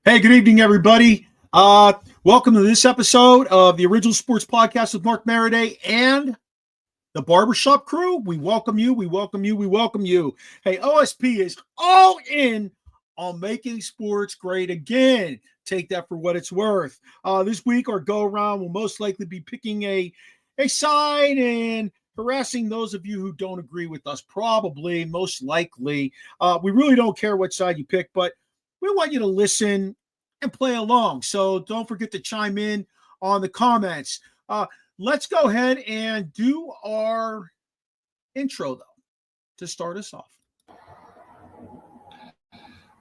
Hey, good evening, everybody. Welcome to this episode of the Original Sports Podcast with Mark Maradei and the Barbershop crew. We welcome you. We welcome you. We welcome you. Hey, OSP is all in on making sports great again. Take that for what it's worth. This week, our go-around will most likely be picking a side and harassing those of you who don't agree with us, probably, most likely. We really don't care what side you pick, but we want you to listen and play along. So don't forget to chime in on the comments. Let's go ahead and do our intro, though, to start us off.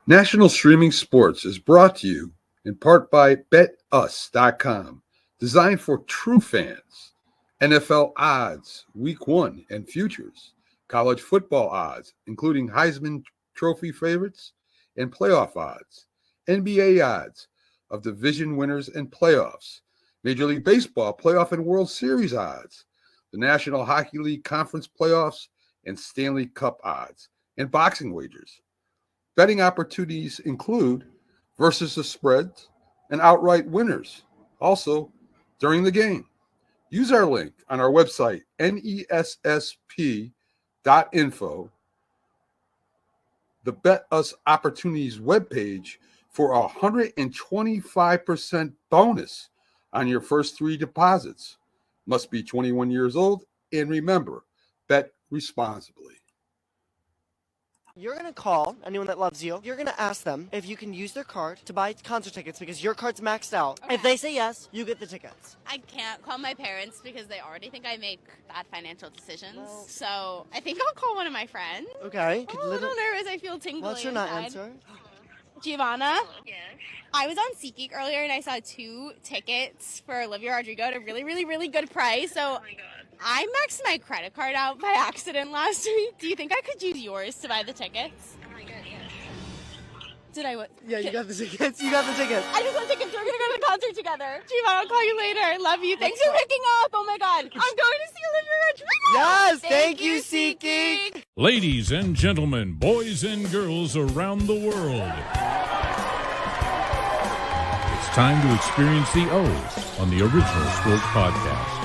National Streaming Sports is brought to you in part by BetUs.com, designed for true fans. NFL odds, Week 1 and futures, college football odds, including Heisman Trophy favorites and playoff odds, NBA odds of division winners and playoffs, Major League Baseball playoff and World Series odds, the National Hockey League Conference playoffs and Stanley Cup odds, and boxing wagers. Betting opportunities include versus the spreads and outright winners, also during the game. Use our link on our website, nessp.info, the Bet Us Opportunities webpage, for a 125% bonus on your first 3 deposits. Must be 21 years old, and remember, bet responsibly. You're going to call anyone that loves you. You're going to ask them if you can use their card to buy concert tickets because your card's maxed out. Okay. If they say yes, you get the tickets. I can't call my parents because they already think I make bad financial decisions. Well, so I think I'll call one of my friends. Okay. I'm a little nervous. I feel tingly. What's your not answer? Giovanna? Yes. I was on SeatGeek earlier and I saw 2 tickets for Olivia Rodrigo at a really, really, really good price. So Oh my god. I maxed my credit card out by accident last week. Do you think I could use yours to buy the tickets? Oh my god, yes. Did I? Yeah, you got the tickets. You got the tickets. I just want tickets. We're going to go to the concert together. Giovanna, I'll call you later. Love you. Thanks for picking up. Oh my god. I'm going to see Olivia Rodrigo. Yes, thank you, SeatGeek. Ladies and gentlemen, boys and girls around the world, it's time to experience the O's on the Original Sports Podcast.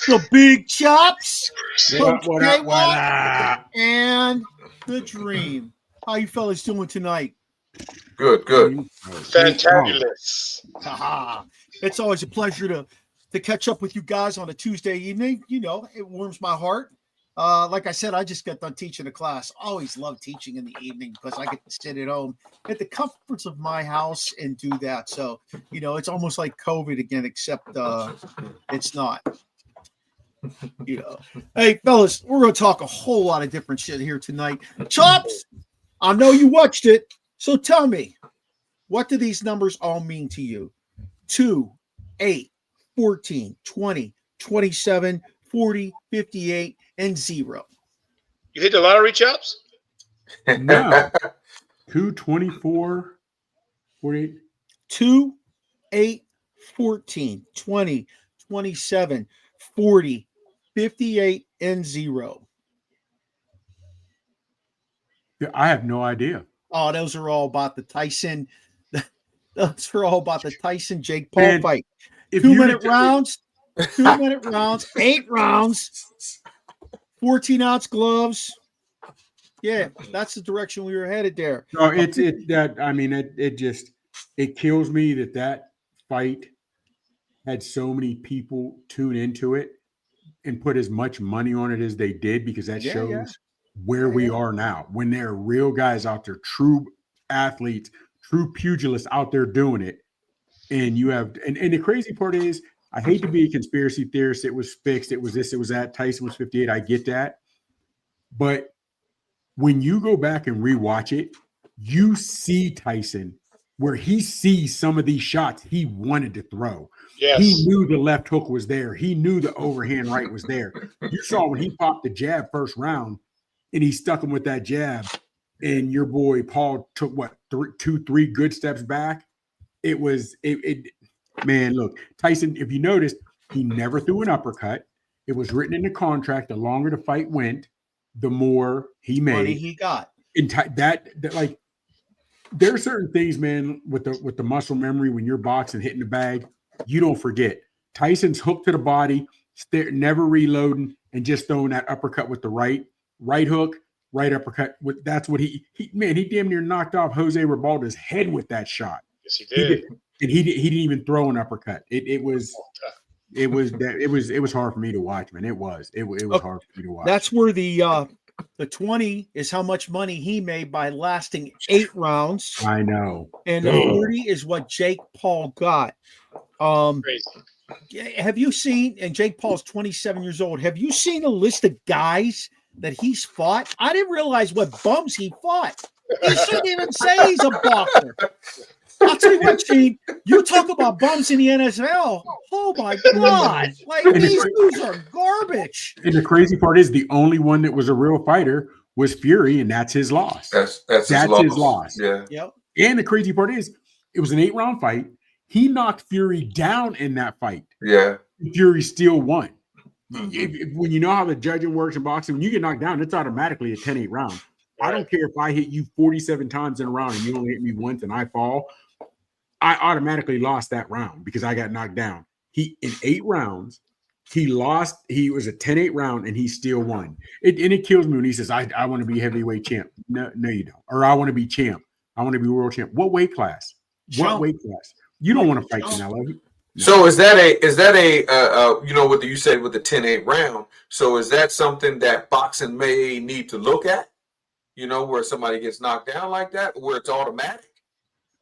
The Big Chops, What up? and the Dream. How you fellas doing tonight? Good. Fantabulous. Haha. It's always a pleasure to catch up with you guys on a Tuesday evening. You know, it warms my heart. Like I said, I just got done teaching a class. Always love teaching in the evening because I get to sit at home at the comforts of my house and do that. So, you know, it's almost like COVID again, except it's not. You know, hey fellas, we're going to talk a whole lot of different shit here tonight. Chops, I know you watched it, so tell me, what do these numbers all mean to you? 2, 8, 14, 20, 27, 40, 58, and 0. You hit the lottery, Chops? No. 2, 24, 48. 2, 8, 14, 20, 27, 40, 58, and 0. I have no idea. Oh, those are all about the Tyson. Those are all about the Tyson Jake Paul fight. 2-minute rounds, 2-minute rounds, 8 rounds, 14-ounce gloves. Yeah, that's the direction we were headed there. No, it kills me that fight had so many people tune into it and put as much money on it as they did, because that shows where we are now. When there are real guys out there, true athletes, true pugilists out there doing it. And you have, and the crazy part is, I hate to be a conspiracy theorist. It was fixed. It was this, it was that. Tyson was 58. I get that. But when you go back and rewatch it, you see Tyson where he sees some of these shots he wanted to throw. Yes. He knew the left hook was there. He knew the overhand right was there. You saw when he popped the jab first round and he stuck him with that jab, and your boy Paul took what, 3 good steps back. It was man, look, Tyson, if you noticed, he never threw an uppercut. It was written in the contract, the longer the fight went, the more he Money made. he got. That like there are certain things, man, with the muscle memory when you're boxing, hitting the bag, you don't forget. Tyson's hook to the body, never reloading, and just throwing that uppercut with the right hook, right uppercut. That's what he damn near knocked off Jose Ribalta's head with that shot. Yes, he did. And he didn't even throw an uppercut. It was hard for me to watch, man. It was hard for me to watch. That's where the 20 is how much money he made by lasting 8 rounds. I know. And the 40 is what Jake Paul got. Crazy. Have you seen, and Jake Paul's 27 years old, have you seen a list of guys that he's fought? I didn't realize what bums he fought. He shouldn't even say he's a boxer. I'll tell you what, Gene, you talk about bums in the NFL. Oh my God. Like, these dudes are garbage. And the crazy part is the only one that was a real fighter was Fury, and that's his loss. That's his loss. Yeah. Yep. And the crazy part is it was an 8-round fight. He knocked Fury down in that fight. Yeah. Fury still won. When you know how the judging works in boxing, when you get knocked down, it's automatically a 10-8 round. I don't care if I hit you 47 times in a round and you only hit me once and I fall. I automatically lost that round because I got knocked down. In 8 rounds, he lost. He was a 10-8 round and he still won. And it kills me when he says, I want to be heavyweight champ. No, you don't. Or I want to be champ. I want to be world champ. What weight class? What weight class? You don't want to fight Canelo. No. So is that a you know what you said with the 10-8 round? So is that something that boxing may need to look at? You know, where somebody gets knocked down like that, where it's automatic?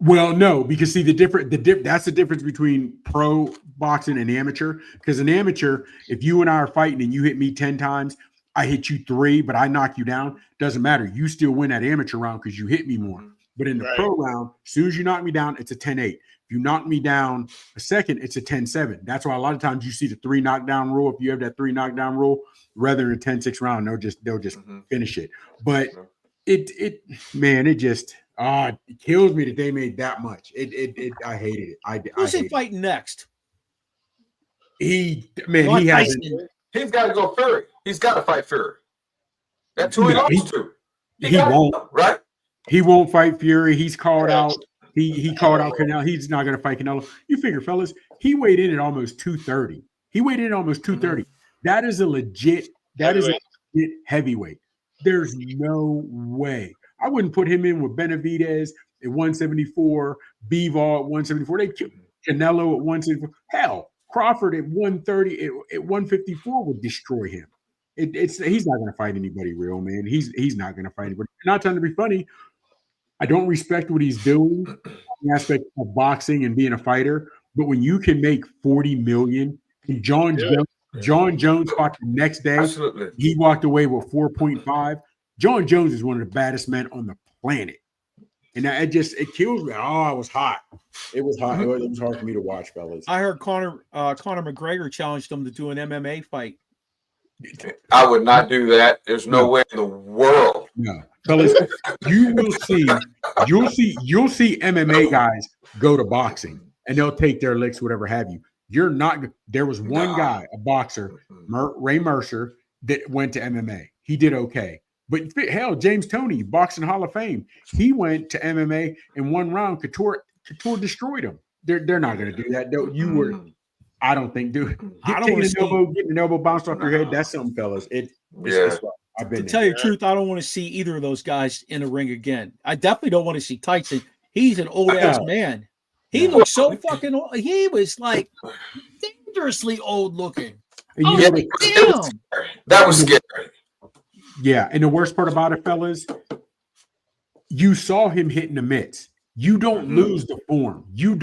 Well, no, because see that's the difference between pro boxing and amateur. Because an amateur, if you and I are fighting and you hit me 10 times, I hit you 3, but I knock you down, doesn't matter. You still win that amateur round because you hit me more. But in the pro round, as soon as you knock me down, it's a 10-8. If you knock me down a second, it's a 10-7. That's why a lot of times you see the 3 knockdown rule. If you have that 3 knockdown rule, rather than a 10-6 round, they'll just finish it. But it kills me that they made that much. I hated it. Who's he fighting next? He hasn't. He's got to go Fury. He's got to fight Fury. That's who he lost to. He won't. Right? He won't fight Fury. He's called out. He called out Canelo. He's not going to fight Canelo. You figure, fellas, he weighed in at almost 230. That is a legit heavyweight. There's no way. I wouldn't put him in with Benavidez at 174, Bivol at 174. They killed Canelo at 174. Hell, Crawford at 130, at 154 would destroy him. He's not going to fight anybody real, man. He's not going to fight anybody. Not trying to be funny. I don't respect what he's doing in the aspect of boxing and being a fighter, but when you can make $40 million, and John Jones fought the next day, absolutely, he walked away with 4.5. John Jones is one of the baddest men on the planet, and it kills me. Oh, it was hot. It was hot. It was hard for me to watch, fellas. I heard Conor McGregor challenged him to do an MMA fight. I would not do that. There's no way in the world. No, fellas, you'll see MMA guys go to boxing and they'll take their licks, whatever have you. You're not. There was one guy, a boxer, Ray Mercer, that went to MMA. He did okay. But hell, James Toney, Boxing Hall of Fame, he went to MMA in 1 round. Couture destroyed him. They're not going to do that. I don't think, dude. Getting an elbow bounced off your head, that's something, fellas. It's I've been to tell you the truth, I don't want to see either of those guys in a ring again. I definitely don't want to see Tyson. He's an old ass man. He looks so fucking old. He was like dangerously old looking. Damn. That was scary. Yeah, and the worst part about it, fellas, you saw him hitting the mitts. You don't lose the form. Yeah.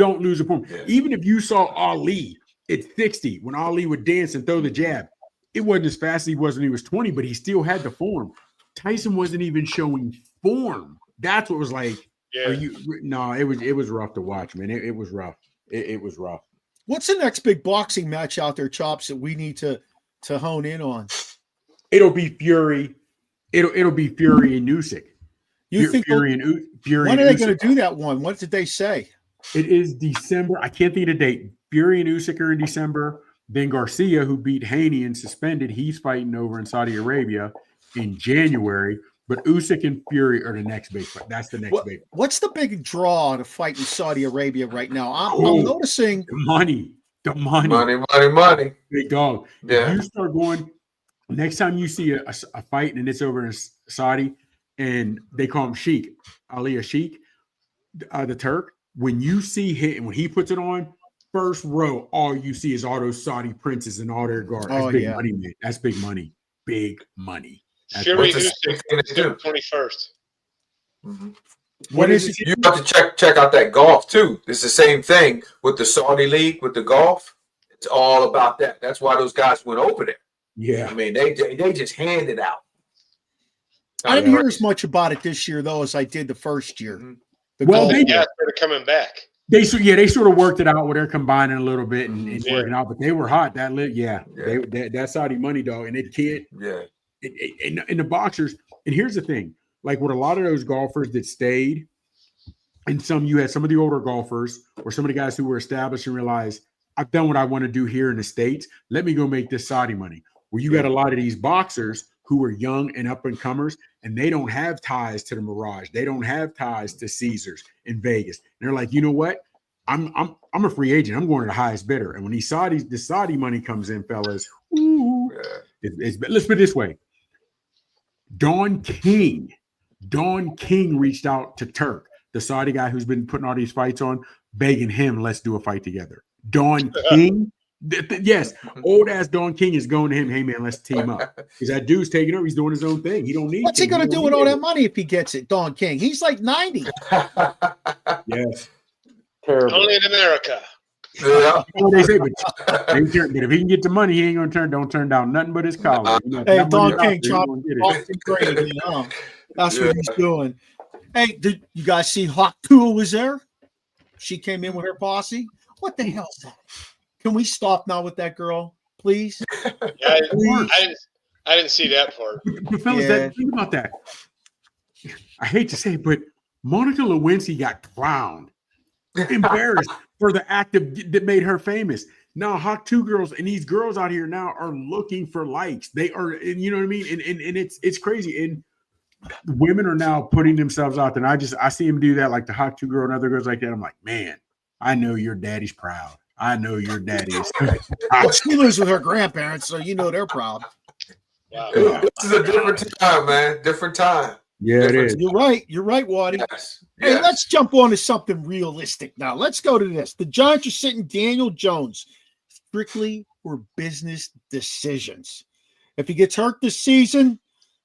Even if you saw Ali at 60, when Ali would dance and throw the jab, it wasn't as fast as he was when he was 20, but he still had the form. Tyson wasn't even showing form. That's what was like. Yeah. It was rough to watch, man. It was rough. It was rough. What's the next big boxing match out there, Chops, that we need to hone in on? It'll be Fury. It'll be Fury and Usyk. You think Fury? When are they going to do that one? What did they say? It is December. I can't think of the date. Fury and Usyk are in December. Then Garcia, who beat Haney and suspended, he's fighting over in Saudi Arabia. in January. But Usyk and Fury are the next big fight. That's the next big. What's the big draw to fight in Saudi Arabia right now? I'm noticing the money. Money. Big dog. Yeah. If you start going, next time you see a fight and it's over in Saudi, and they call him Sheik, Ali Sheik, the Turk. When you see him, when he puts it on, first row, all you see is all those Saudi princes and all their guards. That's big money, man. That's big money. Big money. Fury Usyk 21st. Mm-hmm. What is it? You have to check out that golf too. It's the same thing with the Saudi League with the golf. It's all about that. That's why those guys went over there. Yeah, I mean they just hand it out. I didn't hear as much about it this year though as I did the first year. Mm-hmm. They're coming back. They sort of worked it out where they're combining a little bit and working out, but they were hot. That Saudi money, dog, and it can't. Yeah. And the boxers, and here's the thing, like with a lot of those golfers that stayed, and you had some of the older golfers or some of the guys who were established and realized, I've done what I want to do here in the States. Let me go make this Saudi money. Where you got a lot of these boxers who are young and up and comers, and they don't have ties to the Mirage. They don't have ties to Caesars in Vegas. And they're like, you know what? I'm a free agent. I'm going to the highest bidder. And when the Saudi money comes in, fellas, let's put it this way. Don King reached out to Turk, the Saudi guy who's been putting all these fights on, begging him, let's do a fight together. Don King, yes, old ass Don King is going to him, hey man, let's team up. Because that dude's taking over, he's doing his own thing. He don't need. What's he going to do with all that money if he gets it, Don King? He's like 90. Yes. Terrible. Only in America. Yeah. They say, but if he can get the money, he ain't don't turn down nothing but his collar. Hey, Don King, that's what he's doing. Hey, did you guys see Hawk Tuah was there? She came in with her posse. What the hell is that? Can we stop now with that girl, please? Yeah, I didn't see that part. But fellas, think about that. I hate to say it, but Monica Lewinsky got clowned, embarrassed for the act that made her famous. Now, Hawk Tuah girls and these girls out here now are looking for likes. They are, and you know what I mean? And it's crazy. And women are now putting themselves out there. And I see them do that, like the Hawk Tuah girl and other girls like that. I'm like, man, I know your daddy's proud. I know your daddy is. Well, she lives with her grandparents, so you know they're proud. Wow. This is a different time, man. Different time. Yeah, it is. You're right. You're right, Waddy. Yes. Hey, let's jump on to something realistic now. Let's go to this. The Giants are sitting Daniel Jones strictly for business decisions. If he gets hurt this season,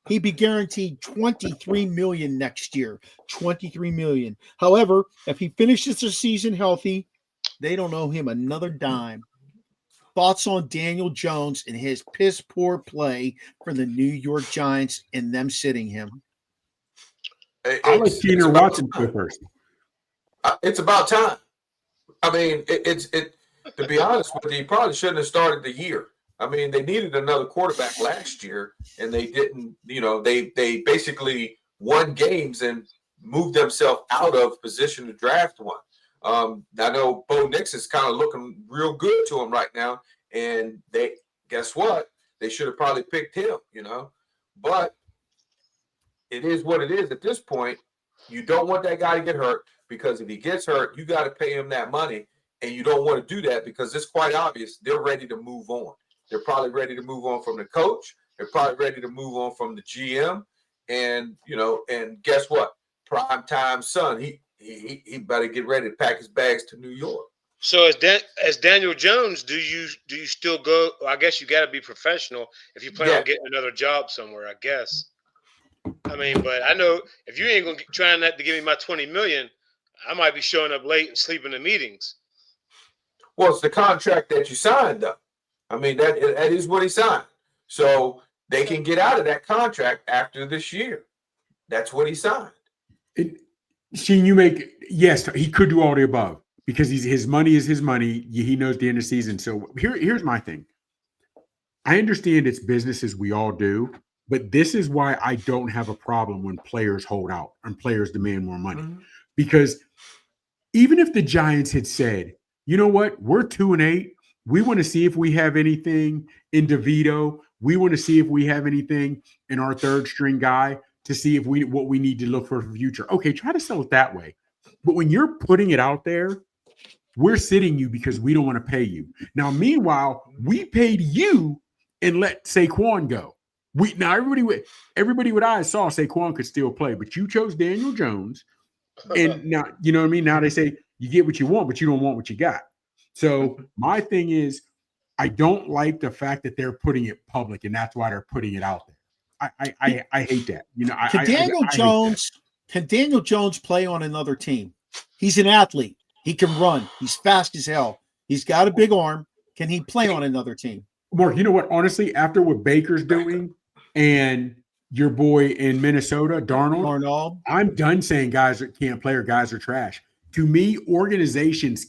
he'd be guaranteed $23 million next year. $23 million. However, if he finishes the season healthy, they don't owe him another dime. Thoughts on Daniel Jones and his piss poor play for the New York Giants and them sitting him? I'll let Keener Watson go first. It's about time. I mean, to be honest with you, he probably shouldn't have started the year. I mean, they needed another quarterback last year, and they didn't. You know, they basically won games and moved themselves out of position to draft one. I know Bo Nix is kind of looking real good to him right now, and guess what? They should have probably picked him, you know. But it is what it is at this point. You don't want that guy to get hurt, because if he gets hurt, you got to pay him that money, and you don't want to do that because it's quite obvious they're ready to move on. They're probably ready to move on from the coach. They're probably ready to move on from the GM, and and guess what? Primetime son, he better get ready to pack his bags to New York. So as Daniel Jones, do you still go? Well, I guess you got to be professional if you plan on getting another job somewhere, I guess. I mean, but I know if you ain't gonna try not to give me my $20 million, I might be showing up late and sleeping in meetings. Well, it's the contract that you signed, though. I mean, that is what he signed. So they can get out of that contract after this year. That's what he signed. Yes, he could do all the above because his money is his money. He knows the end of the season. So here's my thing. I understand it's business, as we all do, but this is why I don't have a problem when players hold out and players demand more money. Mm-hmm. Because even if the Giants had said, you know what, we're 2-8, We want to see if we have anything in DeVito. We want to see if we have anything in our third string guy to see if what we need to look for the future. Okay, try to sell it that way. But when you're putting it out there, we're sitting you because we don't want to pay you. Now, meanwhile, we paid you and let Saquon go. Everybody with eyes saw Saquon could still play, but you chose Daniel Jones. And now, you know what I mean? Now they say you get what you want, but you don't want what you got. So my thing is, I don't like the fact that they're putting it public, and that's why they're putting it out there. I hate that. You know, Can Daniel Jones play on another team? He's an athlete. He can run. He's fast as hell. He's got a big arm. Can he play on another team? Mark, you know what? Honestly, after what Baker's doing and your boy in Minnesota, Darnold, I'm done saying guys that can't play or guys are trash. To me, organizations,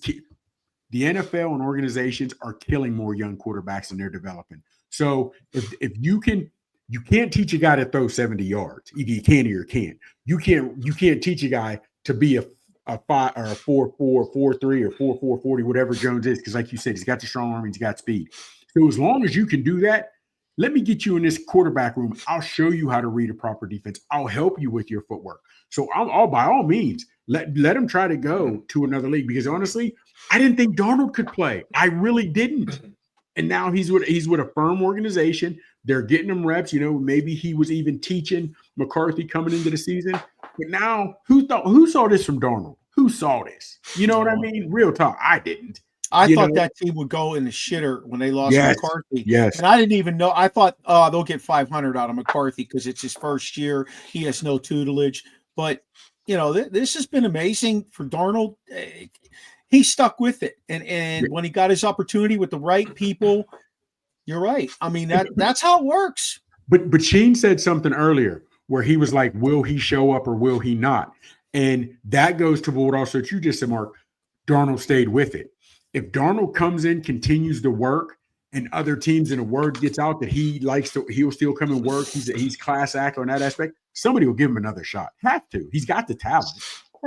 the NFL and organizations are killing more young quarterbacks than they're developing. So if you can't teach a guy to throw 70 yards. Either you can or you can't. You can't teach a guy to be a 5 or a 4.4, 4.3 or 4.4 40, whatever Jones is, because like you said, he's got the strong arm, he's got speed. So as long as you can do that, let me get you in this quarterback room. I'll show you how to read a proper defense. I'll help you with your footwork. So I'll by all means let him try to go to another league, because honestly, I didn't think Darnold could play. I really didn't. And now he's with a firm organization. They're getting him reps. You know, maybe he was even teaching McCarthy coming into the season. But now, who saw this from Darnold? Who saw this? You know what I mean? Real talk. I didn't. I thought that team would go in the shitter when they lost McCarthy. Yes. And I didn't even know. I thought, they'll get 500 out of McCarthy because it's his first year. He has no tutelage. But, you know, this has been amazing for Darnold. He stuck with it. And when he got his opportunity with the right people, you're right. I mean, that's how it works. But Sheen said something earlier where he was like, will he show up or will he not? And that goes to what also you just said, Mark. Darnold stayed with it. If Darnold comes in, continues to work, and other teams and the word gets out that he'll still come and work. He's class act on that aspect. Somebody will give him another shot. Have to. He's got the talent.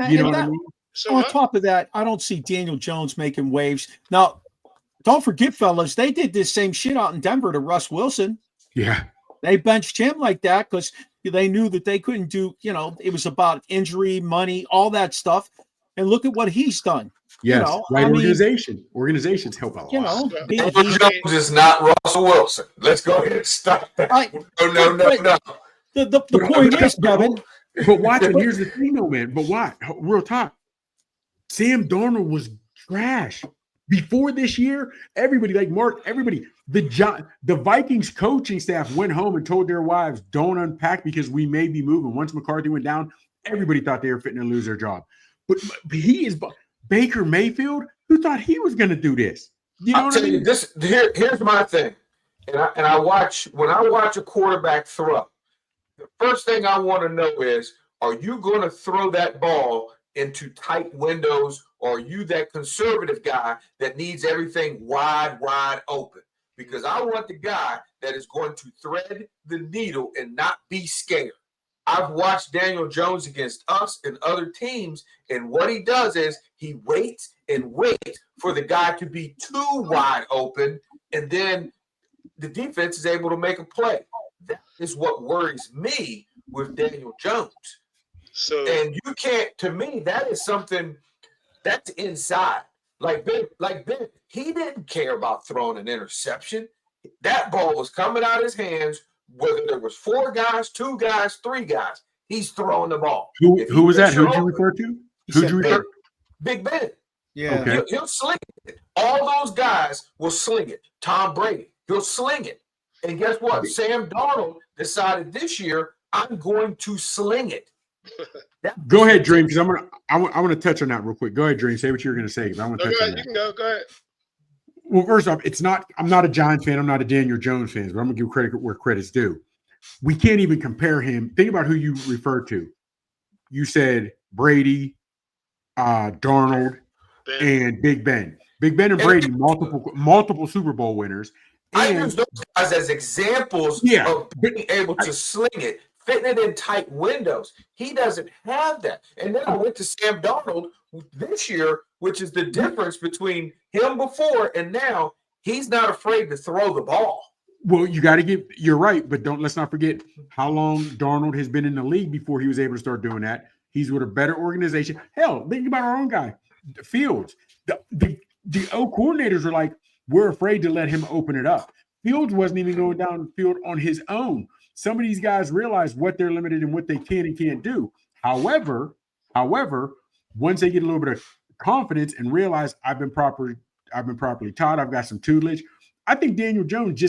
You know what I mean? So on top of that, I don't see Daniel Jones making waves. Now, don't forget, fellas, they did this same shit out in Denver to Russ Wilson. Yeah. They benched him like that because they knew that they couldn't do, you know, it was about injury, money, all that stuff. And look at what he's done. Yes, you know, right. Organizations help out a lot. Daniel Jones is not Russell Wilson. Let's go ahead and stop that. No. The point is, Kevin. But Watson, here's the thing, though, man. But why? Real talk. Sam Darnold was trash before this year. Everybody, like Mark, the Vikings coaching staff went home and told their wives, "Don't unpack because we may be moving." Once McCarthy went down, everybody thought they were fitting to lose their job. But he is Baker Mayfield. Who thought he was going to do this? You know what I mean? Here's my thing, and I watch a quarterback throw. The first thing I want to know is, are you going to throw that ball into tight windows, or are you that conservative guy that needs everything wide open? Because I want the guy that is going to thread the needle and not be scared. I've watched Daniel Jones against us and other teams, and what he does is he waits for the guy to be too wide open, and then the defense is able to make a play. That is what worries me with Daniel Jones. And you can't, to me, that is something that's inside. Like Ben, he didn't care about throwing an interception. That ball was coming out of his hands. Whether there was 4 guys, 2 guys, 3 guys, he's throwing the ball. Who was that? Who'd you refer to? Who'd you refer to? Big Ben. Yeah. Okay. He'll sling it. All those guys will sling it. Tom Brady, he'll sling it. And guess what? Sam Darnold decided this year, I'm going to sling it. Go ahead, Dream, because I want to touch on that real quick. Go ahead, Dream. Say what you were going to say, because I want to touch on that. You can go ahead. Well, first off, I'm not a Giants fan. I'm not a Daniel Jones fan, but I'm going to give credit where credit's due. We can't even compare him. Think about who you referred to. You said Brady, Darnold, and Big Ben. Big Ben and Brady, multiple Super Bowl winners. I use those guys as examples of being able to sling it, fitting it in tight windows. He doesn't have that. And then I went to Sam Darnold this year, which is the difference between him before and now. he's not afraid to throw the ball. Well, you're right, but let's not forget how long Darnold has been in the league before he was able to start doing that. He's with a better organization. Hell, think about our own guy, Fields. The O coordinators are like, we're afraid to let him open it up. Fields wasn't even going down the field on his own. Some of these guys realize what they're limited and what they can and can't do. However, once they get a little bit of confidence and realize I've been properly taught, I've got some tutelage. I think Daniel Jones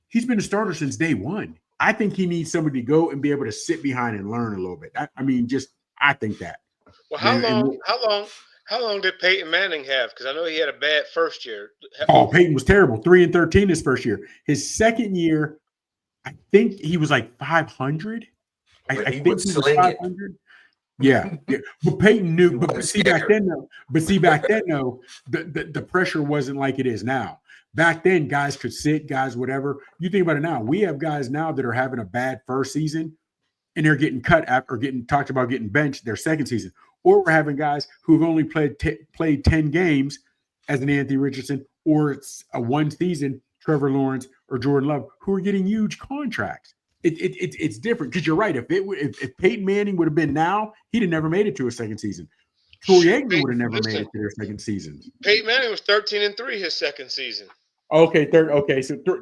he's been a starter since day one. I think he needs somebody to go and be able to sit behind and learn a little bit. I think that. Well, how long did Peyton Manning have? Because I know he had a bad first year. Oh, Peyton was terrible. 3-13 his first year. His second year, I think he was like 500. I think he was 500. Yeah. But Peyton knew. But see back then though, the pressure wasn't like it is now. Back then, guys could sit, guys, whatever. You think about it now. We have guys now that are having a bad first season, and they're getting cut or getting talked about getting benched their second season. Or we're having guys who've only played 10 games as an Anthony Richardson, or it's a one season Trevor Lawrence or Jordan Love, who are getting huge contracts. It's different because you're right. If Peyton Manning would have been now, he'd have never made it to a second season. Troy Aikman would have never made it to their second season. Peyton Manning was 13-3 his second season. Okay,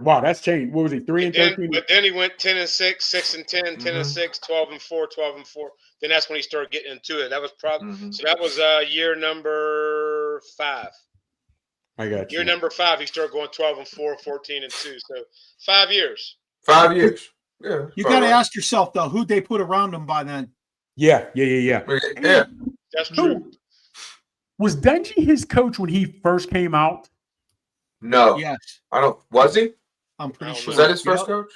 wow, that's changed. What was he? 3-13? But then he went 10-6, 6-10, 10-6, 12-4, 12-4. Then that's when he started getting into it. That was probably so. That was year number 5. I got you. Year number 5, he started going 12-4, 14-2. So 5 years. 5 years. Yeah, you got to ask yourself though, who'd they put around him by then? Yeah. That's true. Was Dungy his coach when he first came out? No. Yes. I don't. Was he? I'm pretty sure. Was that his first coach?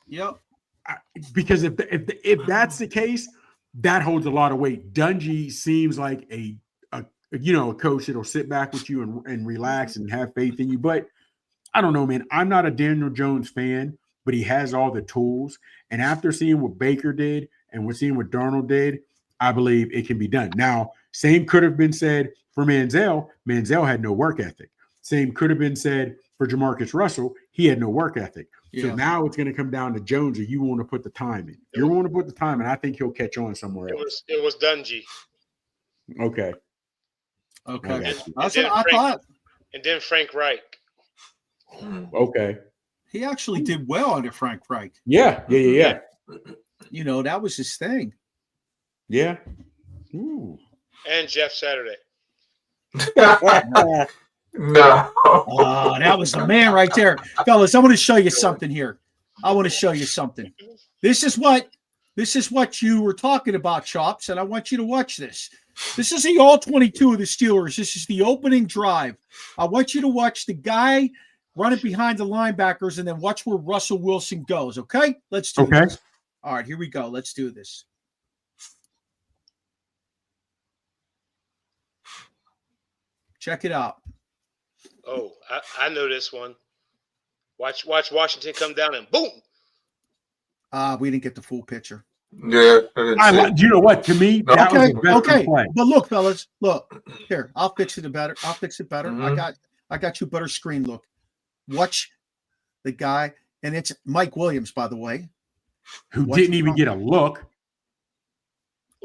Yep. Because if that's the case, that holds a lot of weight. Dungy seems like a coach that'll sit back with you and relax and have faith in you. But I don't know, man. I'm not a Daniel Jones fan, but he has all the tools. And after seeing what Baker did and seeing what Darnold did, I believe it can be done. Now, same could have been said for Manziel. Manziel had no work ethic. Same could have been said for Jamarcus Russell. He had no work ethic. Yeah. So now it's going to come down to Jones, or you want to put the time in. You want to put the time in. I think he'll catch on somewhere else. It was Dungy. Okay. That's what I thought. And then Frank Reich. Okay. He actually did well under Frank Reich. Yeah. That was his thing. Yeah. Ooh. And Jeff Saturday. No. Oh, that was the man right there. Fellas, I want to show you something here. This is what you were talking about, Chops, and I want you to watch this. This is the all-22 of the Steelers. This is the opening drive. I want you to watch the guy running behind the linebackers and then watch where Russell Wilson goes, okay? Let's do this. All right, here we go. Let's do this. Check it out. Oh, I know this one. Watch Washington come down and boom. We didn't get the full picture. Yeah. You know what? To me, that was a better play. But look, fellas, look here. I'll fix it better. Mm-hmm. I got you better screen look. Watch the guy, and it's Mike Williams, by the way, who didn't even get a look.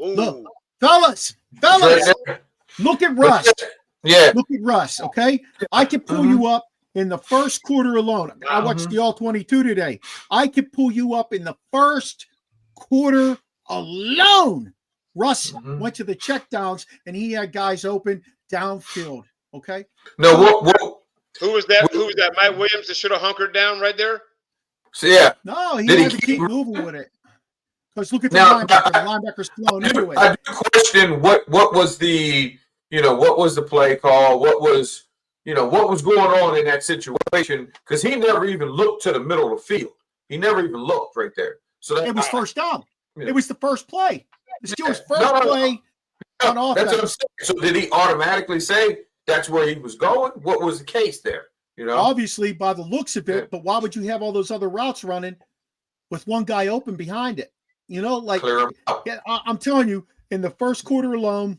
Ooh. Look, fellas, look at Russ. Yeah. Look at Russ, okay? I can pull you up in the first quarter alone. I watched the all-22 today. I could pull you up in the first quarter alone. Russ went to the checkdowns, and he had guys open downfield, okay? No, what? Who was that? Who was that? Mike Williams that should have hunkered down right there? So, yeah. No, he had to keep moving with it. Because look at the linebacker. The linebacker's flowing into it. I do question what was the – what was the play call? What was going on in that situation? Because he never even looked to the middle of the field. He never even looked right there. So it was first down. Yeah. It was the first play. The Steelers' first play on offense. That's what I'm saying. So did he automatically say that's where he was going? What was the case there? Obviously, by the looks of it, but why would you have all those other routes running with one guy open behind it? I'm telling you, in the first quarter alone,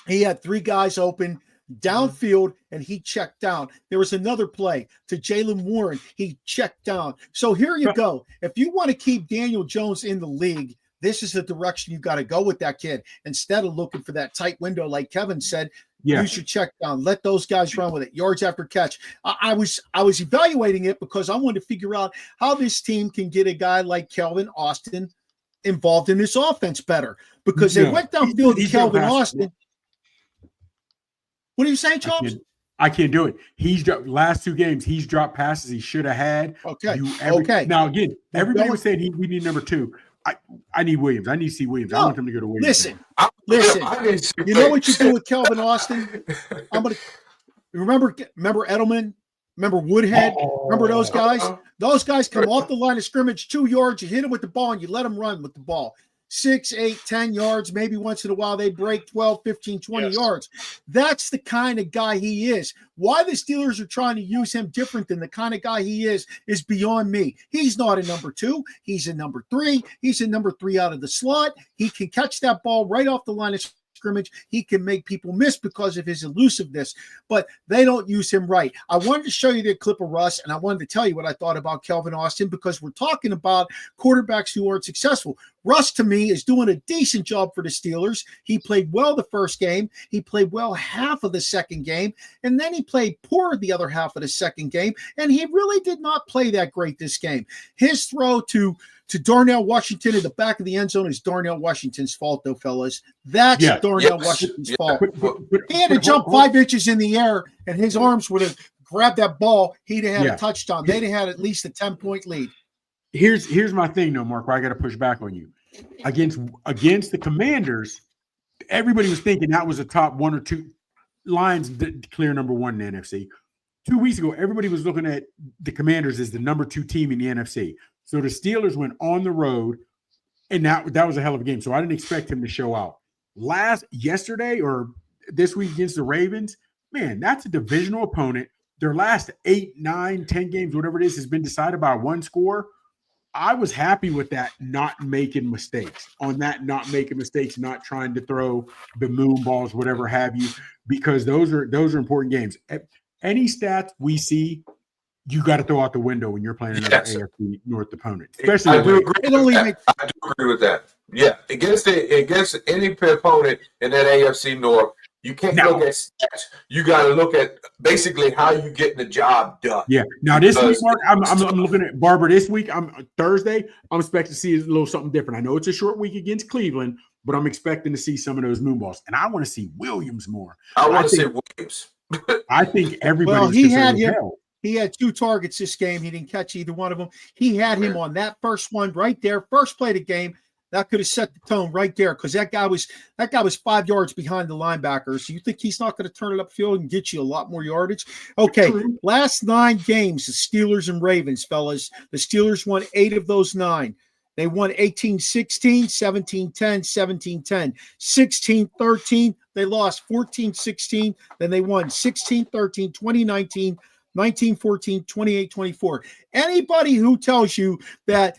he had 3 guys open downfield, and he checked down. There was another play to Jalen Warren. He checked down. So here you go. If you want to keep Daniel Jones in the league, this is the direction you got to go with that kid. Instead of looking for that tight window, like Kevin said, you should check down. Let those guys run with it. Yards after catch. I was evaluating it because I wanted to figure out how this team can get a guy like Calvin Austin involved in this offense better. Because they went downfield to Calvin Austin. What are you saying, Chops? I can't do it. He's dropped last 2 games. He's dropped passes he should have had. Okay. Now again, everybody was saying we need number 2. I need Williams. I need to see Williams. I want him to go to Williams. Listen. You know what you do with Calvin Austin? I'm gonna remember Edelman. Remember Woodhead. Remember those guys? Those guys come off the line of scrimmage 2 yards. You hit them with the ball and you let them run with the ball. 6, 8, 10 yards. Maybe once in a while they break 12, 15, 20 yards. That's the kind of guy he is. Why the Steelers are trying to use him different than the kind of guy he is beyond me. He's not a number 2. He's a number 3. He's a number 3 out of the slot. He can catch that ball right off the line of scrimmage. He can make people miss because of his elusiveness, but they don't use him right. I wanted to show you the clip of Russ, and I wanted to tell you what I thought about Calvin Austin because we're talking about quarterbacks who aren't successful. Russ, to me, is doing a decent job for the Steelers. He played well the first game. He played well half of the second game, and then he played poor the other half of the second game, and he really did not play that great this game. His throw to Darnell Washington in the back of the end zone is Darnell Washington's fault, though, fellas. That's Darnell Washington's fault. He had to jump 5 inches in the air, and his arms would have grabbed that ball. He'd have had a touchdown. They'd have had at least a 10-point lead. Here's my thing, though, Mark, where I got to push back on you. Against the Commanders, everybody was thinking that was a top 1 or 2 lines clear number 1 in the NFC. 2 weeks ago, everybody was looking at the Commanders as the number 2 team in the NFC. So the Steelers went on the road, and that was a hell of a game. So I didn't expect him to show out. Yesterday or this week against the Ravens, man, that's a divisional opponent. Their last 8, 9, 10 games, whatever it is, has been decided by 1 score. I was happy with that, not making mistakes, not trying to throw the moon balls, whatever have you, because those are important games. Any stats we see, you got to throw out the window when you're playing another AFC North opponent. Especially I do agree with that. Yeah, against any opponent in that AFC North, you can't look at stats. You got to look at basically how you getting the job done. Yeah. Now this week, Mark, I'm looking at Barber. This week, Thursday. I'm expecting to see a little something different. I know it's a short week against Cleveland, but I'm expecting to see some of those moon balls, and I want to see Williams more. I want to see Williams. I think everybody. Well, he had 2 targets this game. He didn't catch either one of them. He had him on that first one right there, first play of the game. That could have set the tone right there because that guy was 5 yards behind the linebackers. So you think he's not going to turn it upfield and get you a lot more yardage? Okay, last 9 games, the Steelers and Ravens, fellas. The Steelers won 8 of those 9. They won 18-16, 17-10, 17-10, 16-13. They lost 14-16. Then they won 16-13, 20-19, 19-14, 28-24. Anybody who tells you that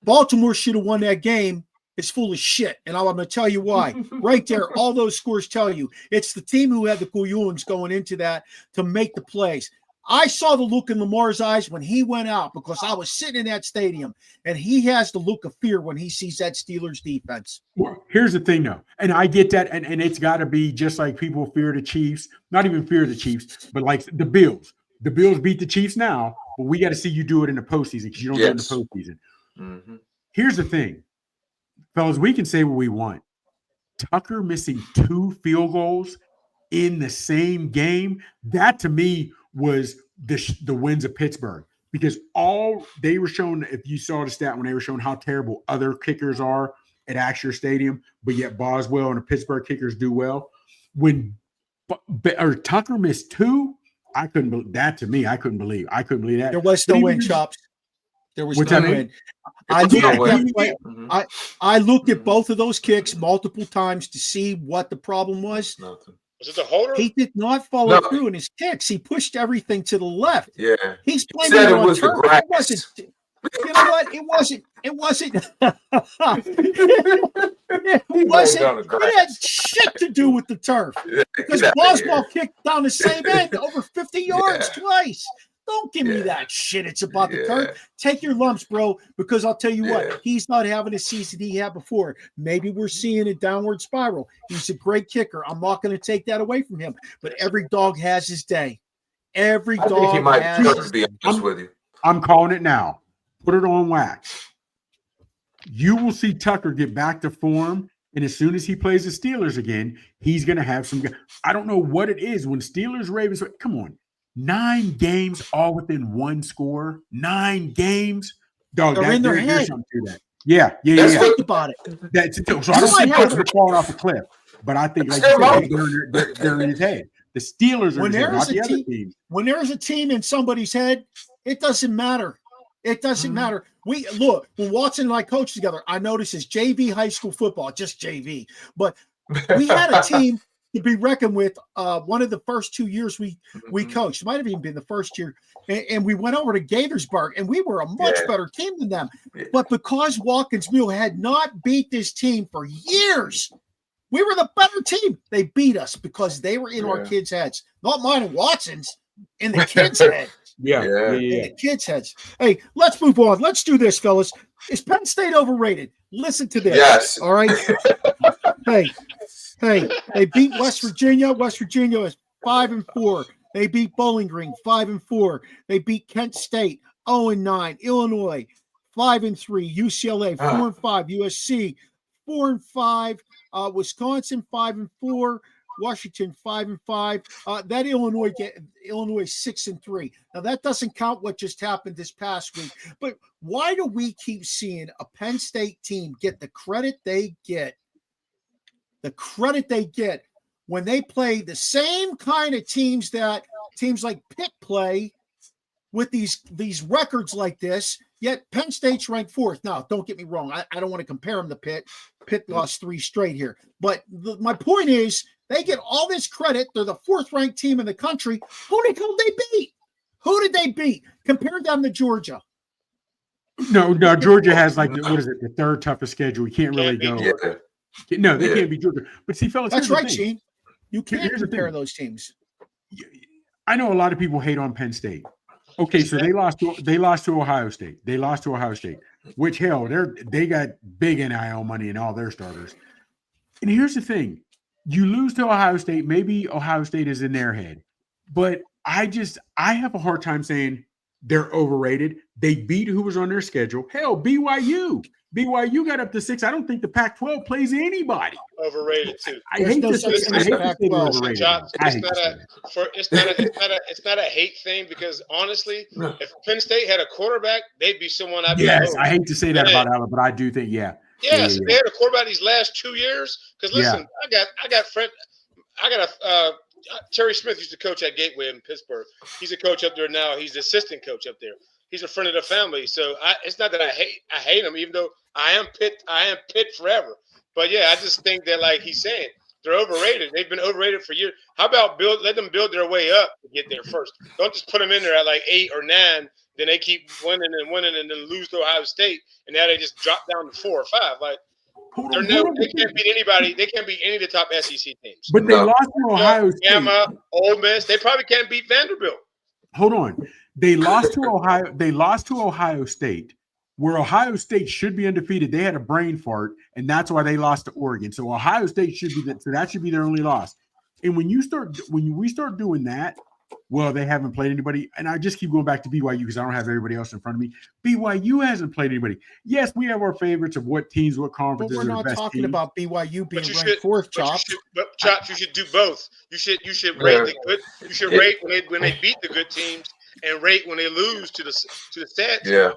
Baltimore should have won that game is full of shit. And I'm going to tell you why. Right there, all those scores tell you. It's the team who had the Goyungs going into that to make the plays. I saw the look in Lamar's eyes when he went out because I was sitting in that stadium, and he has the look of fear when he sees that Steelers defense. Well, here's the thing, though, and I get that, and it's got to be just like people fear the Chiefs, not even fear the Chiefs, but like the Bills. The Bills beat the Chiefs now, but we got to see you do it in the postseason because you don't do it in the postseason. Mm-hmm. Here's the thing, fellas, we can say what we want. Tucker missing 2 field goals in the same game, that to me was the wins of Pittsburgh, because all they were showing, if you saw the stat when they were showing how terrible other kickers are at Acrisure Stadium, but yet Boswell and the Pittsburgh kickers do well. When Tucker missed 2, I couldn't believe that. To me, I couldn't believe that. There was no win, Chops. There was no win. I looked at both of those kicks multiple times to see what the problem was. Nothing. Was it the holder? He did not follow through in his kicks. He pushed everything to the left. Yeah. He's playing it on turf. It wasn't. You know what? It wasn't. It He wasn't. laid on the It grass. had shit to do with the turf because Get outta here. Boswell kicked down the same end over 50 yards Yeah. twice. Don't give me Yeah. that shit. It's about the Yeah. turf. Take your lumps, bro, because I'll tell you Yeah. what, he's not having a season he had before. Maybe we're seeing a downward spiral. He's a great kicker. I'm not going to take that away from him, but every dog has his day. Every I think he dog might has start his to be day. honest with you. I'm calling it now. Put it on wax. You will see Tucker get back to form, and as soon as he plays the Steelers again, he's going to have some. I don't know what it is when Steelers Ravens. Come on, 9 games all within one score. 9 games, dog. They're in their there's head. something to that. Yeah. That's Think about it. That's so. I don't might see have Tucker falling off a cliff, but I think, like That's you their said, they're in his head. The Steelers are When in his head, there not is a the other team, teams. when there's a team in somebody's head, it doesn't matter. It doesn't matter. We look when Watson and I coached together. I noticed it's JV high school football, just JV. But we had a team to be reckoned with. One of the first 2 years we coached, it might have even been the first year, and we went over to Gaithersburg, and we were a much better team than them. Yeah. But because Watkins Mule had not beat this team for years, we were the better team. They beat us because they were in our kids' heads, not mine and Watson's, in the kids' head. Yeah. In the kids' heads. Hey, let's move on. Let's do this, fellas. Is Penn State overrated? Listen to this. Yes. All right. Hey, they beat West Virginia. West Virginia is 5-4. They beat Bowling Green 5-4. They beat Kent State 0-9. Illinois 5-3. UCLA 4-5. USC 4-5. Wisconsin 5-4. Washington 5-5. That Illinois 6-3. Now that doesn't count what just happened this past week. But why do we keep seeing a Penn State team get the credit they get? The credit they get when they play the same kind of teams that teams like Pitt play with these records like this. Yet Penn State's ranked 4th. Now, don't get me wrong. I don't want to compare them to Pitt. Pitt lost 3 straight here. But my point is, they get all this credit. They're the 4th ranked team in the country. Who the hell did they beat? Who did they beat? Compare them to Georgia. No, Georgia has like the 3rd toughest schedule. You can't really go. Yeah. No, they can't be Georgia. But see, fellas, That's right, Sheen. Sheen. You can't compare those teams. I know a lot of people hate on Penn State. Okay, so they lost to Ohio State. They lost to Ohio State, which hell, they got big NIL money in all their starters. And here's the thing. You lose to Ohio State, maybe Ohio State is in their head. But I have a hard time saying they're overrated. They beat who was on their schedule. Hell, BYU. BYU got up to 6. I don't think the Pac-12 plays anybody. Overrated too. I hate to say overrated. It's not a hate thing because honestly, if Penn State had a quarterback, they'd be someone I'd be. Yes, I hate to say that about Alabama, but I do think, Yes, they had a quarterback these last 2 years. Because listen, I got Terry Smith used to coach at Gateway in Pittsburgh. He's a coach up there now. He's the assistant coach up there. He's a friend of the family. So it's not that I hate him, even though I am Pitt forever. But yeah, I just think that like he's saying, they're overrated. They've been overrated for years. How about let them build their way up to get there first? Don't just put them in there at like 8 or 9. Then they keep winning and then lose to Ohio State, and now they just drop down to 4 or 5. Like they can't beat anybody. They can't beat any of the top SEC teams. But they lost to Ohio State. Alabama, Ole Miss. They probably can't beat Vanderbilt. Hold on. They lost to Ohio. They lost to Ohio State, where Ohio State should be undefeated. They had a brain fart, and that's why they lost to Oregon. So Ohio State should be that should be their only loss. And when we start doing that, well, they haven't played anybody. And I just keep going back to BYU because I don't have everybody else in front of me. BYU hasn't played anybody. Yes, we have our favorites of what teams, what conferences. But we're not talking teams. about BYU being ranked 4th, Chops. Chops, you should do both. You should rate the good. You should rate when they beat the good teams and rate when they lose to the sad teams. Yeah.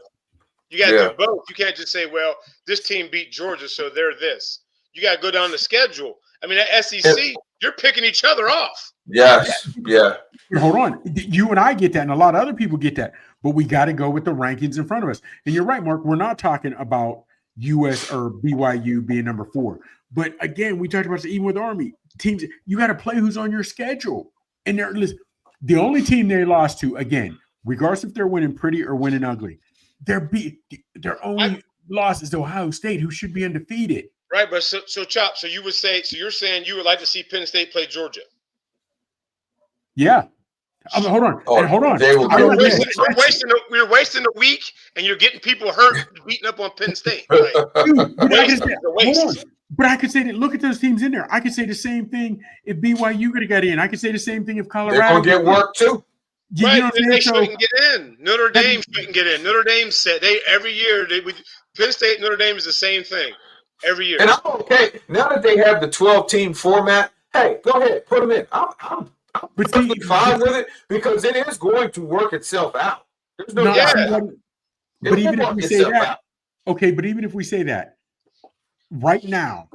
You got to do both. You can't just say, well, this team beat Georgia, so they're this. You got to go down the schedule. I mean, at SEC, you're picking each other off. Yes. Yeah. Hold on. You and I get that, and a lot of other people get that. But we got to go with the rankings in front of us. And you're right, Mark. We're not talking about US or BYU being number 4. But again, we talked about this even with Army teams. You got to play who's on your schedule. And the only team they lost to, again, regardless if they're winning pretty or winning ugly, their only loss is Ohio State, who should be undefeated. Right, but so Chop. So you would say. So you're saying you would like to see Penn State play Georgia? Yeah. Hold on. Oh, And hold on. they will We're get wasting a week, and you're getting people hurt, beating up on Penn State. Like, Dude, but waste. hold on. But I could say that. Look at those teams in there. I could say the same thing if BYU could have got in. I could say the same thing if Colorado. They're gonna get work too. Right, you know what they shouldn't get in. Notre Dame shouldn't get in. Notre Dame said every year Penn State Notre Dame is the same thing every year. And I'm okay now that they have the 12-team format. Hey, go ahead, put them in. I'm perfectly fine with it because it is going to work itself out. There's no doubt. But even if we say that, okay, but even if we say that, right now,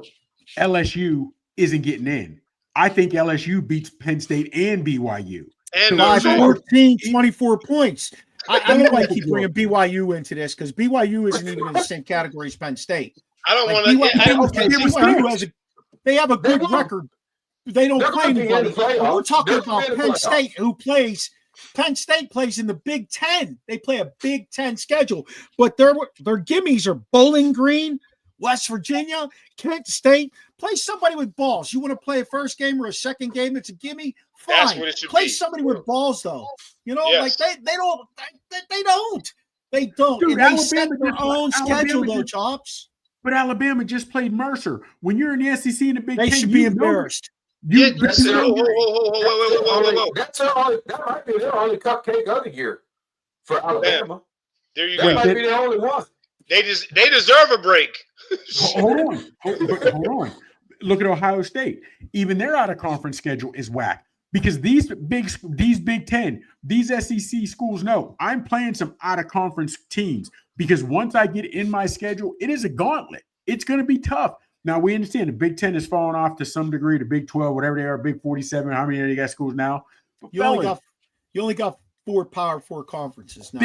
LSU isn't getting in. I think LSU beats Penn State and BYU. And 14, 24 points. I don't know why I keep bringing BYU into this because BYU isn't even in the same category as Penn State. I don't want to. They have a good record. They don't play anybody. We're talking about Penn State, who plays. Penn State plays in the Big Ten. They play a Big Ten schedule, but their gimmies are Bowling Green, West Virginia, Kent State. Play somebody with balls. You want to play a first game or a second game? It's a gimme. Fine. Play somebody with balls, though. You know, like they don't. Dude, and they set their own schedule, though, Chops. But Alabama just played Mercer. When you're in the SEC and the Big Ten, they should be embarrassed. That's that might be their only cupcake of the year for Alabama. There you go. That might be the only one. They deserve a break. Hold on. Look at Ohio State. Even their out of conference schedule is whack because these Big Ten, these SEC schools know I'm playing some out of conference teams because once I get in my schedule, it is a gauntlet. It's going to be tough. Now, we understand the Big Ten has fallen off to some degree, the Big 12, whatever they are, Big 47. How many of you got schools now? You only got 4 Power 4 conferences now.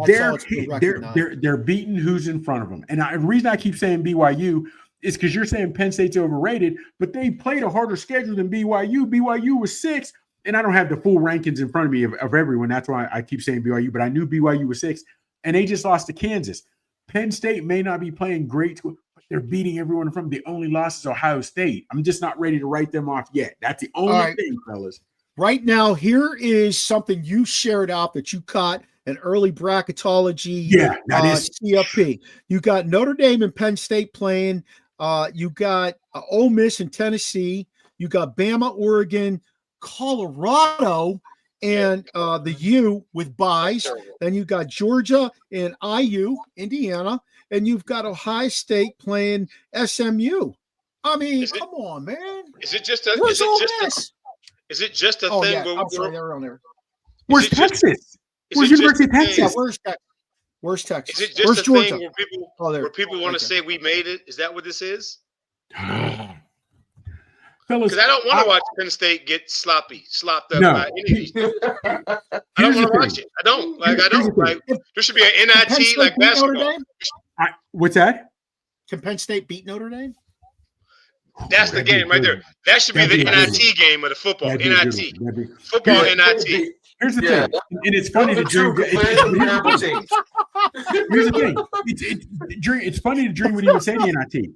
They're beating who's in front of them. And the reason I keep saying BYU is because you're saying Penn State's overrated, but they played a harder schedule than BYU. BYU was 6, and I don't have the full rankings in front of me of everyone. That's why I keep saying BYU, but I knew BYU was 6, and they just lost to Kansas. Penn State may not be playing great, but they're beating everyone from the only loss is Ohio State. I'm just not ready to write them off yet. That's the only thing, fellas. Right now, here is something you shared out that you caught an early bracketology CFP. You got Notre Dame and Penn State playing. You got Ole Miss and Tennessee. You got Bama, Oregon, Colorado, and the U with byes. Then you got Georgia and IU, Indiana. And you've got Ohio State playing SMU. I mean, come on, man. Is it just a thing? Yeah, I'm sorry, they're on there. Where's Texas? Where's University of Texas? Yeah, where's Texas? Is it just a Georgia? Thing where people want to say we made it? Is that what this is? Because I don't want to watch Penn State get slopped up by any of these. I don't want to watch it. I don't. There should be an NIT like basketball. What's that? Can Penn State beat Notre Dame? That's the game right there. That should be the NIT game of the football. NIT. Football NIT. Here's the thing. And it's funny to dream. Here's the thing. It's funny to dream when you would say the NIT.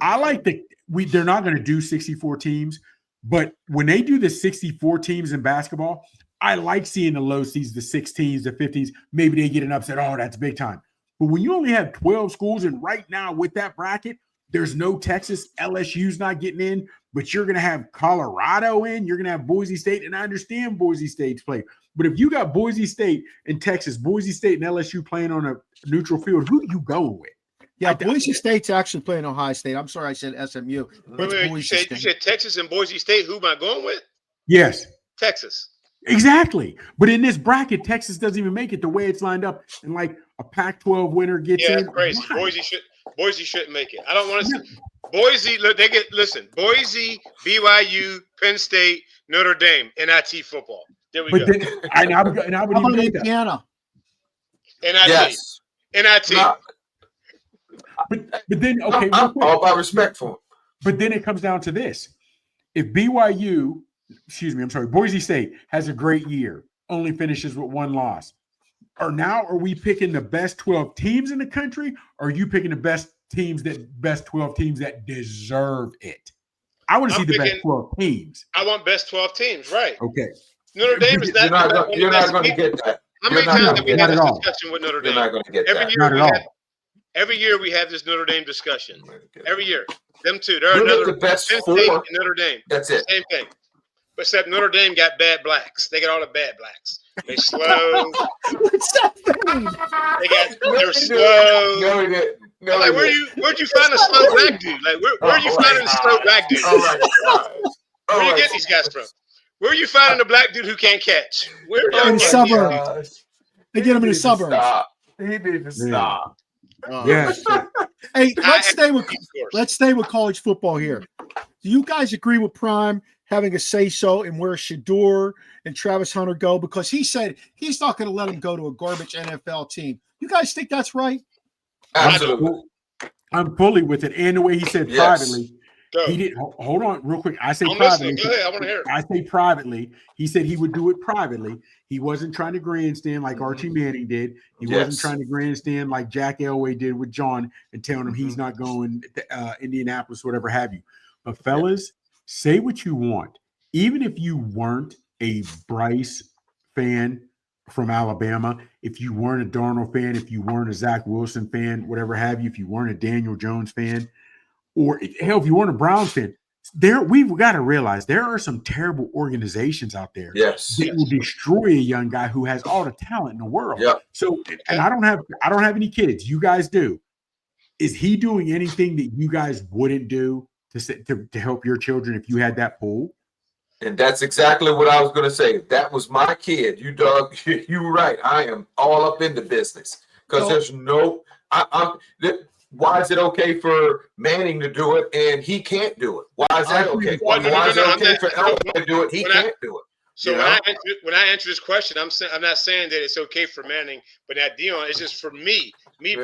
I like they're not going to do 64 teams, but when they do the 64 teams in basketball, I like seeing the low seeds, the 16s, the 15s. Maybe they get an upset. Oh, that's big time. But when you only have 12 schools, and right now with that bracket, there's no Texas. LSU's not getting in, but you're going to have Colorado in. You're going to have Boise State, and I understand Boise State's play. But if you got Boise State and Texas, Boise State and LSU playing on a neutral field, who are you going with? Yeah, Boise State's actually playing Ohio State. I'm sorry I said SMU. You said Texas and Boise State. Who am I going with? Yes. Texas. Exactly. But in this bracket, Texas doesn't even make it the way it's lined up. And like a Pac-12 winner gets in. Yeah, that's crazy. Why? Boise shouldn't make it. I don't want to see Boise. Boise, BYU, Penn State, Notre Dame, NIT football. There we go. I would even Indiana. NIT. Yes. NIT. But then, okay. All about respect for him. But then it comes down to this. If Boise State has a great year, only finishes with 1 loss. Are we picking the best 12 teams in the country? Or are you picking the best best 12 teams that deserve it. I want to see the best 12 teams. I want best 12 teams, right? Okay. Notre Dame is You're not going to get that. How many times have we had this discussion with Notre Dame? You're not going to get every that. year every year we have this Notre Dame discussion. Every year. Them two. They're another the best 4 in Notre Dame. That's it. Same thing. But except Notre Dame got bad blacks. They got all the bad blacks. They slow. What's that thing? They're slow. No, he didn't. No, I'm like, where'd you find a slow black dude? Like, where are you finding a slow black dude? Oh my God. Where you get these guys from? Where are you finding a black dude who can't catch? Where in the suburbs. They get him in the suburbs. He needs to stop. Yes. Hey, let's stay with college football here. Do you guys agree with Prime having a say-so in where Shador and Travis Hunter go? Because he said he's not going to let him go to a garbage NFL team. You guys think that's right? Absolutely. I'm fully with it. And the way he said privately, he didn't. Hold on real quick. I say privately. Go ahead. I want to hear it. I say privately. He said he would do it privately. He wasn't trying to grandstand like Archie Manning did. He wasn't trying to grandstand like Jack Elway did with John and telling him he's not going to Indianapolis, whatever have you. But fellas, say what you want. Even if you weren't a Bryce fan from Alabama, if you weren't a Darnold fan, if you weren't a Zach Wilson fan, whatever have you, if you weren't a Daniel Jones fan, or hell, if you weren't a Browns fan, we've got to realize there are some terrible organizations out there that will destroy a young guy who has all the talent in the world. Yep. So, and I don't have any kids. You guys do. Is he doing anything that you guys wouldn't do to help your children if you had that pool? And that's exactly what I was going to say. If that was my kid, you're right. I am all up in the business because there's no. Why is it okay for Manning to do it and he can't do it? Why is that okay? Why is it okay for Elway to do it? He can't do it. So when I answer this question, I'm not saying that it's okay for Manning, but not Dion. It's just for me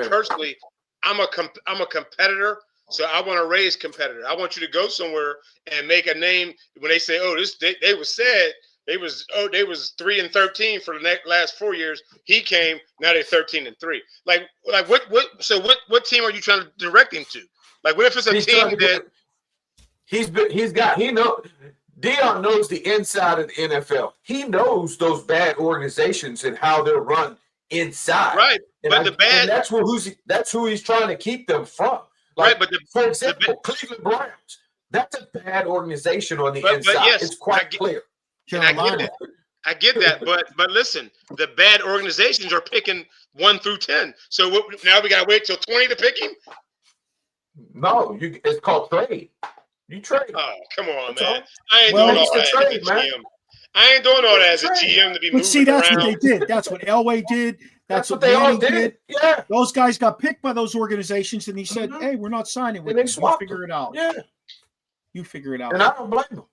personally. I'm a competitor. So I want to raise competitor. I want you to go somewhere and make a name. When they say, "Oh, they was 3-13 for the last 4 years." He came. Now they're 13-3. Like what? So what team are you trying to direct him to? Like, what if it's a team that Dion knows the inside of the NFL. He knows those bad organizations and how they're run inside. Right, and that's who he's trying to keep them from. Like, right, but for example, Cleveland Browns, that's a bad organization on the inside. But yes, it's quite clear. I get that, but listen, the bad organizations are picking 1 through 10. So now we gotta wait till 20 to pick him? No, it's called trade. You trade. Oh, come on, man! I ain't doing all that as a GM. I ain't doing all that as a GM to be moving. But see, that's around. what they did. That's what Elway did. That's what they all Manning did. Yeah. Those guys got picked by those organizations, and he said, "Hey, we're not signing with you. You figure it out. Yeah, you figure it out." And I don't blame them.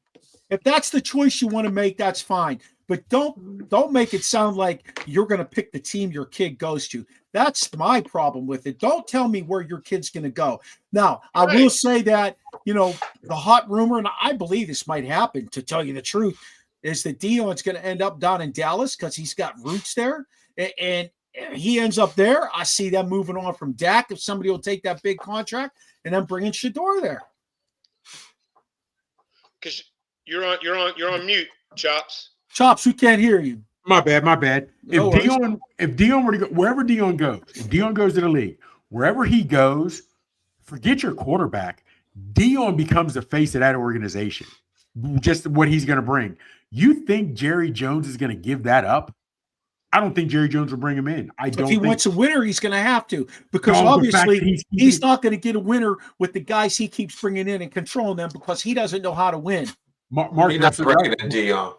If that's the choice you want to make, that's fine. But don't make it sound like you're going to pick the team your kid goes to. That's my problem with it. Don't tell me where your kid's going to go. Now, I will say that, the hot rumor, and I believe this might happen, to tell you the truth, is that Dion's going to end up down in Dallas because he's got roots there. And he ends up there. I see them moving on from Dak if somebody will take that big contract and then bringing Shador there. Because you're on mute, Chops. Chops, we can't hear you. My bad. If Dion were to go wherever Dion goes, if Dion goes to the league, wherever he goes, forget your quarterback. Dion becomes the face of that organization. Just what he's going to bring. You think Jerry Jones is going to give that up? I don't think Jerry Jones will bring him in. If he wants a winner, he's going to have to, because obviously he's not going to get a winner with the guys he keeps bringing in and controlling them because he doesn't know how to win. Mark, you're absolutely right. Dion.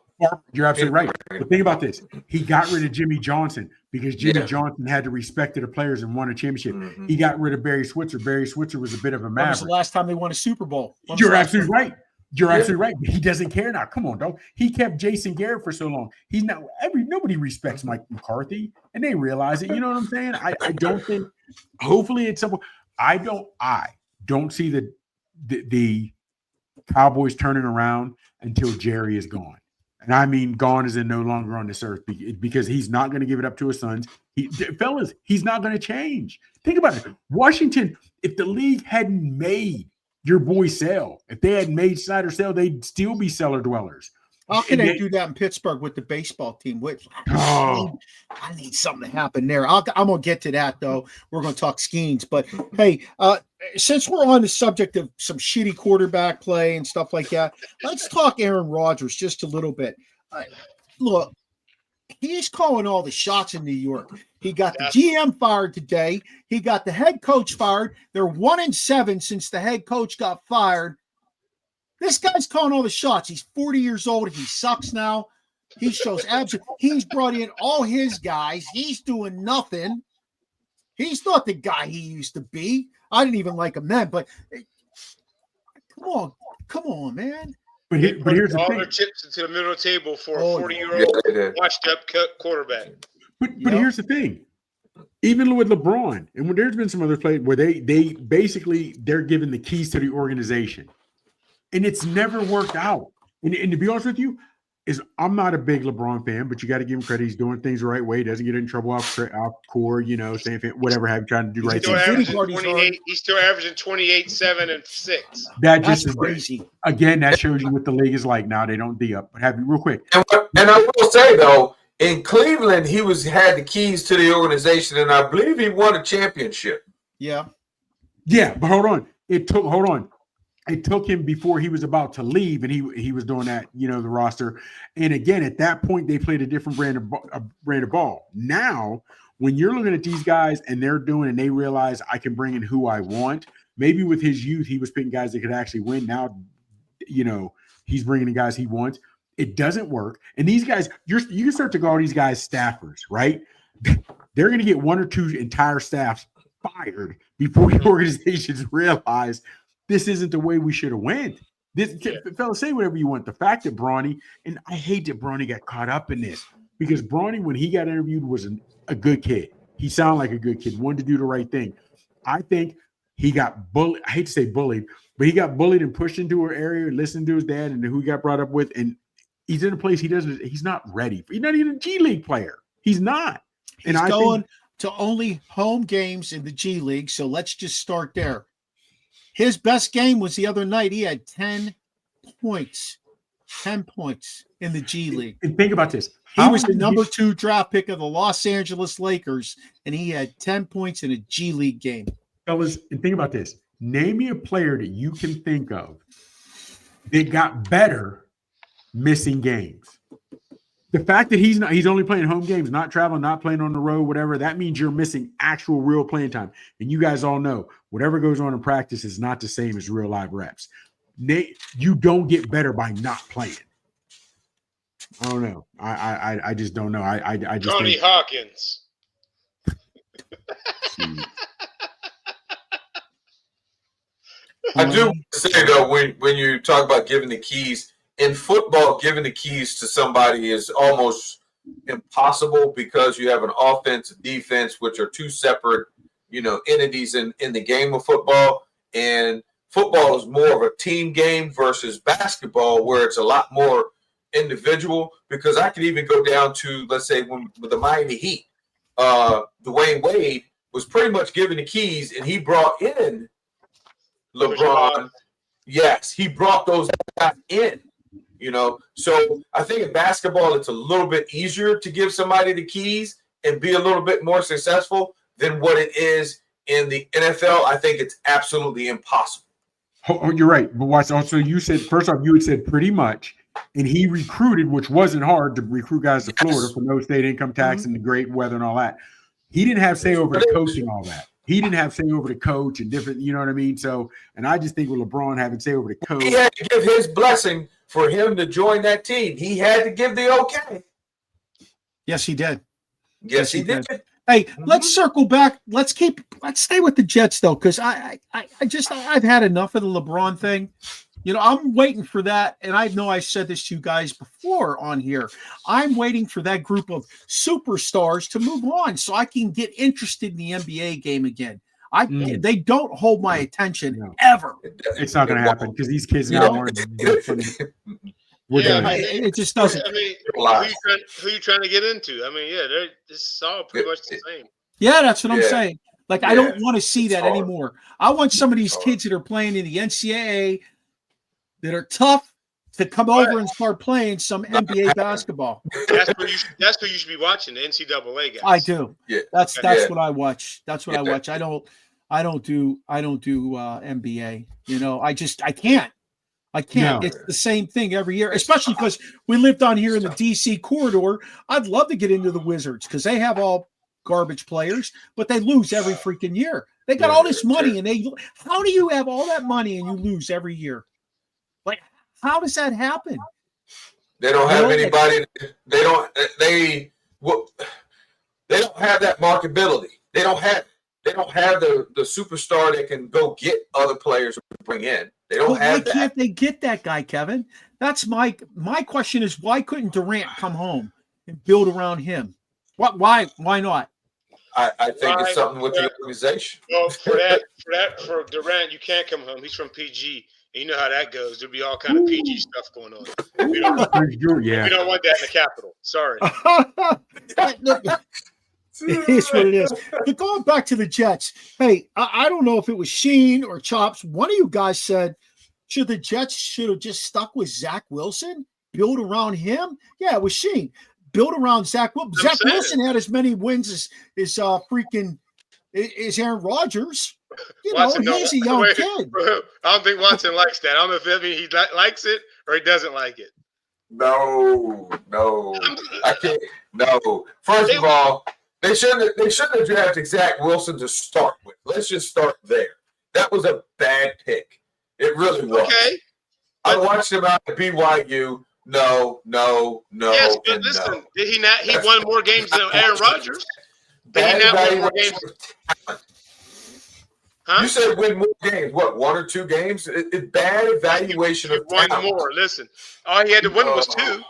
You're absolutely right. But think about this. He got rid of Jimmy Johnson because Jimmy Johnson had the respect of the players and won a championship. Mm-hmm. He got rid of Barry Switzer. Barry Switzer was a bit of a maverick. When was the last time they won a Super Bowl? You're absolutely right. You're absolutely right. He doesn't care now. Come on, dog. He kept Jason Garrett for so long. He's not nobody respects Mike McCarthy, and they realize it. You know what I'm saying? I don't think. Hopefully, it's somewhere. I don't see the Cowboys turning around until Jerry is gone. And I mean, gone is in no longer on this earth because he's not going to give it up to his sons. Fellas, he's not going to change. Think about it. Washington, if the league hadn't made your boy Sale, if they hadn't made Snyder Sale, they'd still be cellar dwellers. How can they do that in Pittsburgh with the baseball team? Which I need something to happen there. I'm going to get to that, though. We're going to talk Skeens. But, hey, since we're on the subject of some shitty quarterback play and stuff like that, let's talk Aaron Rodgers just a little bit. Look, he's calling all the shots in New York. He got the GM fired today. He got the head coach fired. They're 1-7 since the head coach got fired. This guy's calling all the shots. He's 40 years old. He sucks now. He shows absolutely. He's brought in all his guys. He's doing nothing. He's not the guy he used to be. I didn't even like him then, but come on, man. But here's the all thing. their chips into the middle of the table for a 40-year-old washed-up quarterback. But here's the thing. Even with LeBron, and there's been some other plays where they basically they're given the keys to the organization. And it's never worked out. And to be honest with you, I'm not a big LeBron fan, but you got to give him credit. He's doing things the right way. He doesn't get in trouble off core, saying whatever, trying to do right things. He's still averaging 28, 7, and 6. That's crazy. Again, that shows you what the league is like now. They don't D-up. But have you real quick. And I will say, though, in Cleveland, he had the keys to the organization, and I believe he won a championship. Yeah. Yeah, but hold on. It took him before he was about to leave, and he was doing that, the roster. And again, at that point, they played a different brand of ball. Now, when you're looking at these guys and they realize I can bring in who I want. Maybe with his youth, he was picking guys that could actually win. Now, he's bringing in guys he wants. It doesn't work. And these guys, you can start to call these guys staffers, right? They're going to get one or two entire staffs fired before the organizations realize this isn't the way we should have went. Fellas, say whatever you want. The fact that Bronny, and I hate that Bronny got caught up in this because Bronny, when he got interviewed, was a good kid. He sounded like a good kid, wanted to do the right thing. I think he got bullied. I hate to say bullied, but he got bullied and pushed into an area, listened to his dad and who he got brought up with. And he's in a place he's not ready. He's not even a G League player. He's not. He's going to only home games in the G League. So let's just start there. His best game was the other night. He had 10 points. 10 points in the G League. And think about this. He was the number 2 draft pick of the Los Angeles Lakers, and he had 10 points in a G League game. Fellas, and think about this. Name me a player that you can think of that got better missing games. The fact that he's only playing home games, not traveling, not playing on the road, whatever, that means you're missing actual real playing time. And you guys all know whatever goes on in practice is not the same as real live reps. You don't get better by not playing. I don't know. I just don't know. I just Tony Hawkins. I do say, though, when you talk about giving the keys, in football, giving the keys to somebody is almost impossible because you have an offense and defense, which are two separate, entities in the game of football. And football is more of a team game versus basketball, where it's a lot more individual. Because I could even go down to, let's say, with the Miami Heat, Dwayne Wade was pretty much given the keys, and he brought in LeBron. Yes, he brought those guys in. So I think in basketball, it's a little bit easier to give somebody the keys and be a little bit more successful than what it is in the NFL. I think it's absolutely impossible. Oh, you're right. But watch, also you said, first off, you had said pretty much, and he recruited, which wasn't hard to recruit guys to Florida for no state income tax and the great weather and all that. He didn't have say over the coach and all that. He didn't have say over the coach and different, you know what I mean? So, and I just think with LeBron having say over the coach. He had to give his blessing for him to join that team. He had to give the okay. Yes, he did. Yes, he did. Hey, let's circle back. Let's stay with the Jets though, because I've had enough of the LeBron thing. I'm waiting for that, and I know I said this to you guys before on here. I'm waiting for that group of superstars to move on so I can get interested in the NBA game again. They don't hold my attention ever. It's not going to happen because these kids now aren't. It just doesn't. I mean, who you trying to get into? I mean, yeah, it's all pretty much the same. Yeah, that's what I'm saying. Like, I don't want to see that hard. anymore. I want some of these kids that are playing in the NCAA that are tough to come over and start playing some NBA basketball. That's who you should be watching, the NCAA guys. I do. Yeah. That's what I watch. That's what I watch. I don't do NBA. You know, I can't. I can't. No. It's the same thing every year, especially because we live down here in the DC corridor. I'd love to get into the Wizards because they have all garbage players, but they lose every freaking year. They got all this money, and how do you have all that money and you lose every year? Like, how does that happen? They don't have anybody. They don't have that marketability. They don't have the superstar that can go get other players to bring in. They don't have that. Why can't they get that guy, Kevin? That's my question is, why couldn't Durant come home and build around him? Why not? I think it's something with the organization. Well, for Durant, you can't come home. He's from PG. And you know how that goes. There'll be all kind of PG stuff going on. We don't want that in the Capitol. Sorry. It is what it is. But going back to the Jets, hey, I don't know if it was Sheen or Chops. One of you guys said, the Jets should have just stuck with Zach Wilson, build around him. Yeah, it was Sheen. Build around Zach Wilson. Zach Wilson had as many wins as Aaron Rodgers. You know, he's a young kid. I don't think Watson likes that. I don't know if he likes it or he doesn't like it. No. I can't. No. First of all, they shouldn't have drafted Zach Wilson to start with. Let's just start there. That was a bad pick. It really was. Okay. I watched him out at BYU. No. Yes, but listen, did he not? He won more games than Aaron Rodgers. Did he not win more games? Huh? You said win more games. What, 1 or 2 games? It's bad evaluation of one talent. more. Listen, all he had to win was 2.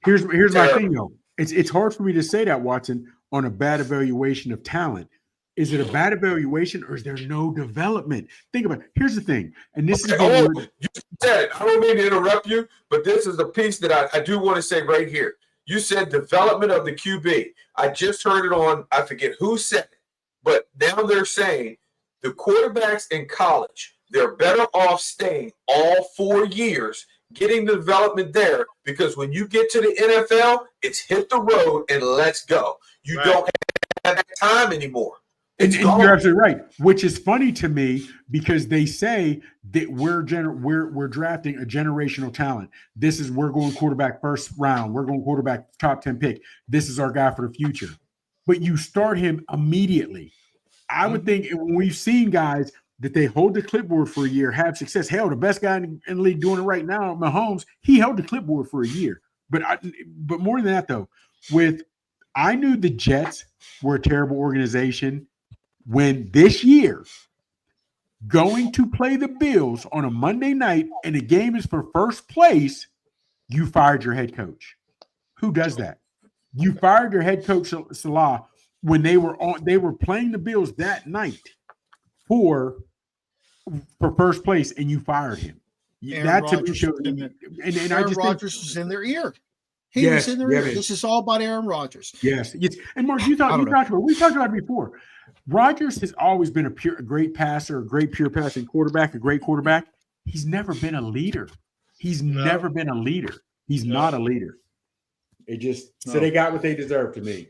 Here's my thing though. It's hard for me to say that, Watson, on a bad evaluation of talent. Is it a bad evaluation or is there no development? Think about it. Here's the thing, and this is you said it. I don't mean to interrupt you, but this is the piece that I do want to say right here. You said development of the QB. I just heard it on, I forget who said it, but now they're saying the quarterbacks in college, they're better off staying all 4 years, getting the development there, because when you get to the NFL, it's hit the road and let's go. You don't have that time anymore. And you're absolutely right, which is funny to me because they say that we're drafting a generational talent. We're going quarterback first round. We're going quarterback top 10 pick. This is our guy for the future. But you start him immediately. I would think when we've seen guys that they hold the clipboard for a year, have success. Hell, the best guy in the league doing it right now, Mahomes, he held the clipboard for a year. But more than that, though, I knew the Jets were a terrible organization when this year going to play the Bills on a Monday night and the game is for first place, you fired your head coach. Who does that? You fired your head coach Salah when they were playing the Bills that night for first place, and you fired him. That to me shows. And Aaron Rodgers was in their ear. He was in their ear. This is all about Aaron Rodgers. Yes. And Mark, we talked about it before. Rodgers has always been a great passer, a great pure passing quarterback, a great quarterback. He's never been a leader. He's never been a leader. He's not a leader. So they got what they deserve to me.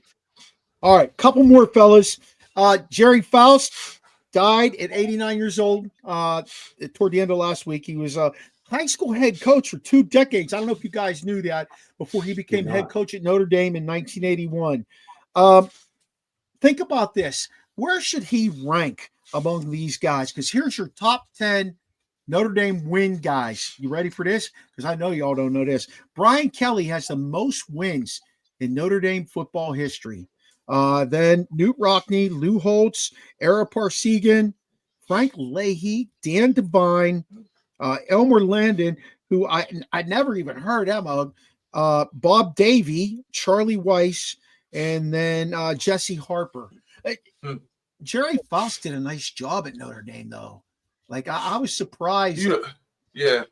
All right, couple more fellas. Jerry Faust died at 89 years old toward the end of last week. He was a high school head coach for 2 decades. I don't know if you guys knew that before he became head coach at Notre Dame in 1981. Think about this. Where should he rank among these guys? Because here's your top 10 Notre Dame win guys. You ready for this? Because I know y'all don't know this. Brian Kelly has the most wins in Notre Dame football history. Then Newt Rockne, Lou Holtz, Ara Parsegan, Frank Leahy, Dan Devine, Elmer Landon, who I never even heard him of, Bob Davey, Charlie Weiss, and then Jesse Harper. Jerry Faust did a nice job at Notre Dame, though. Like, I was surprised. Yeah.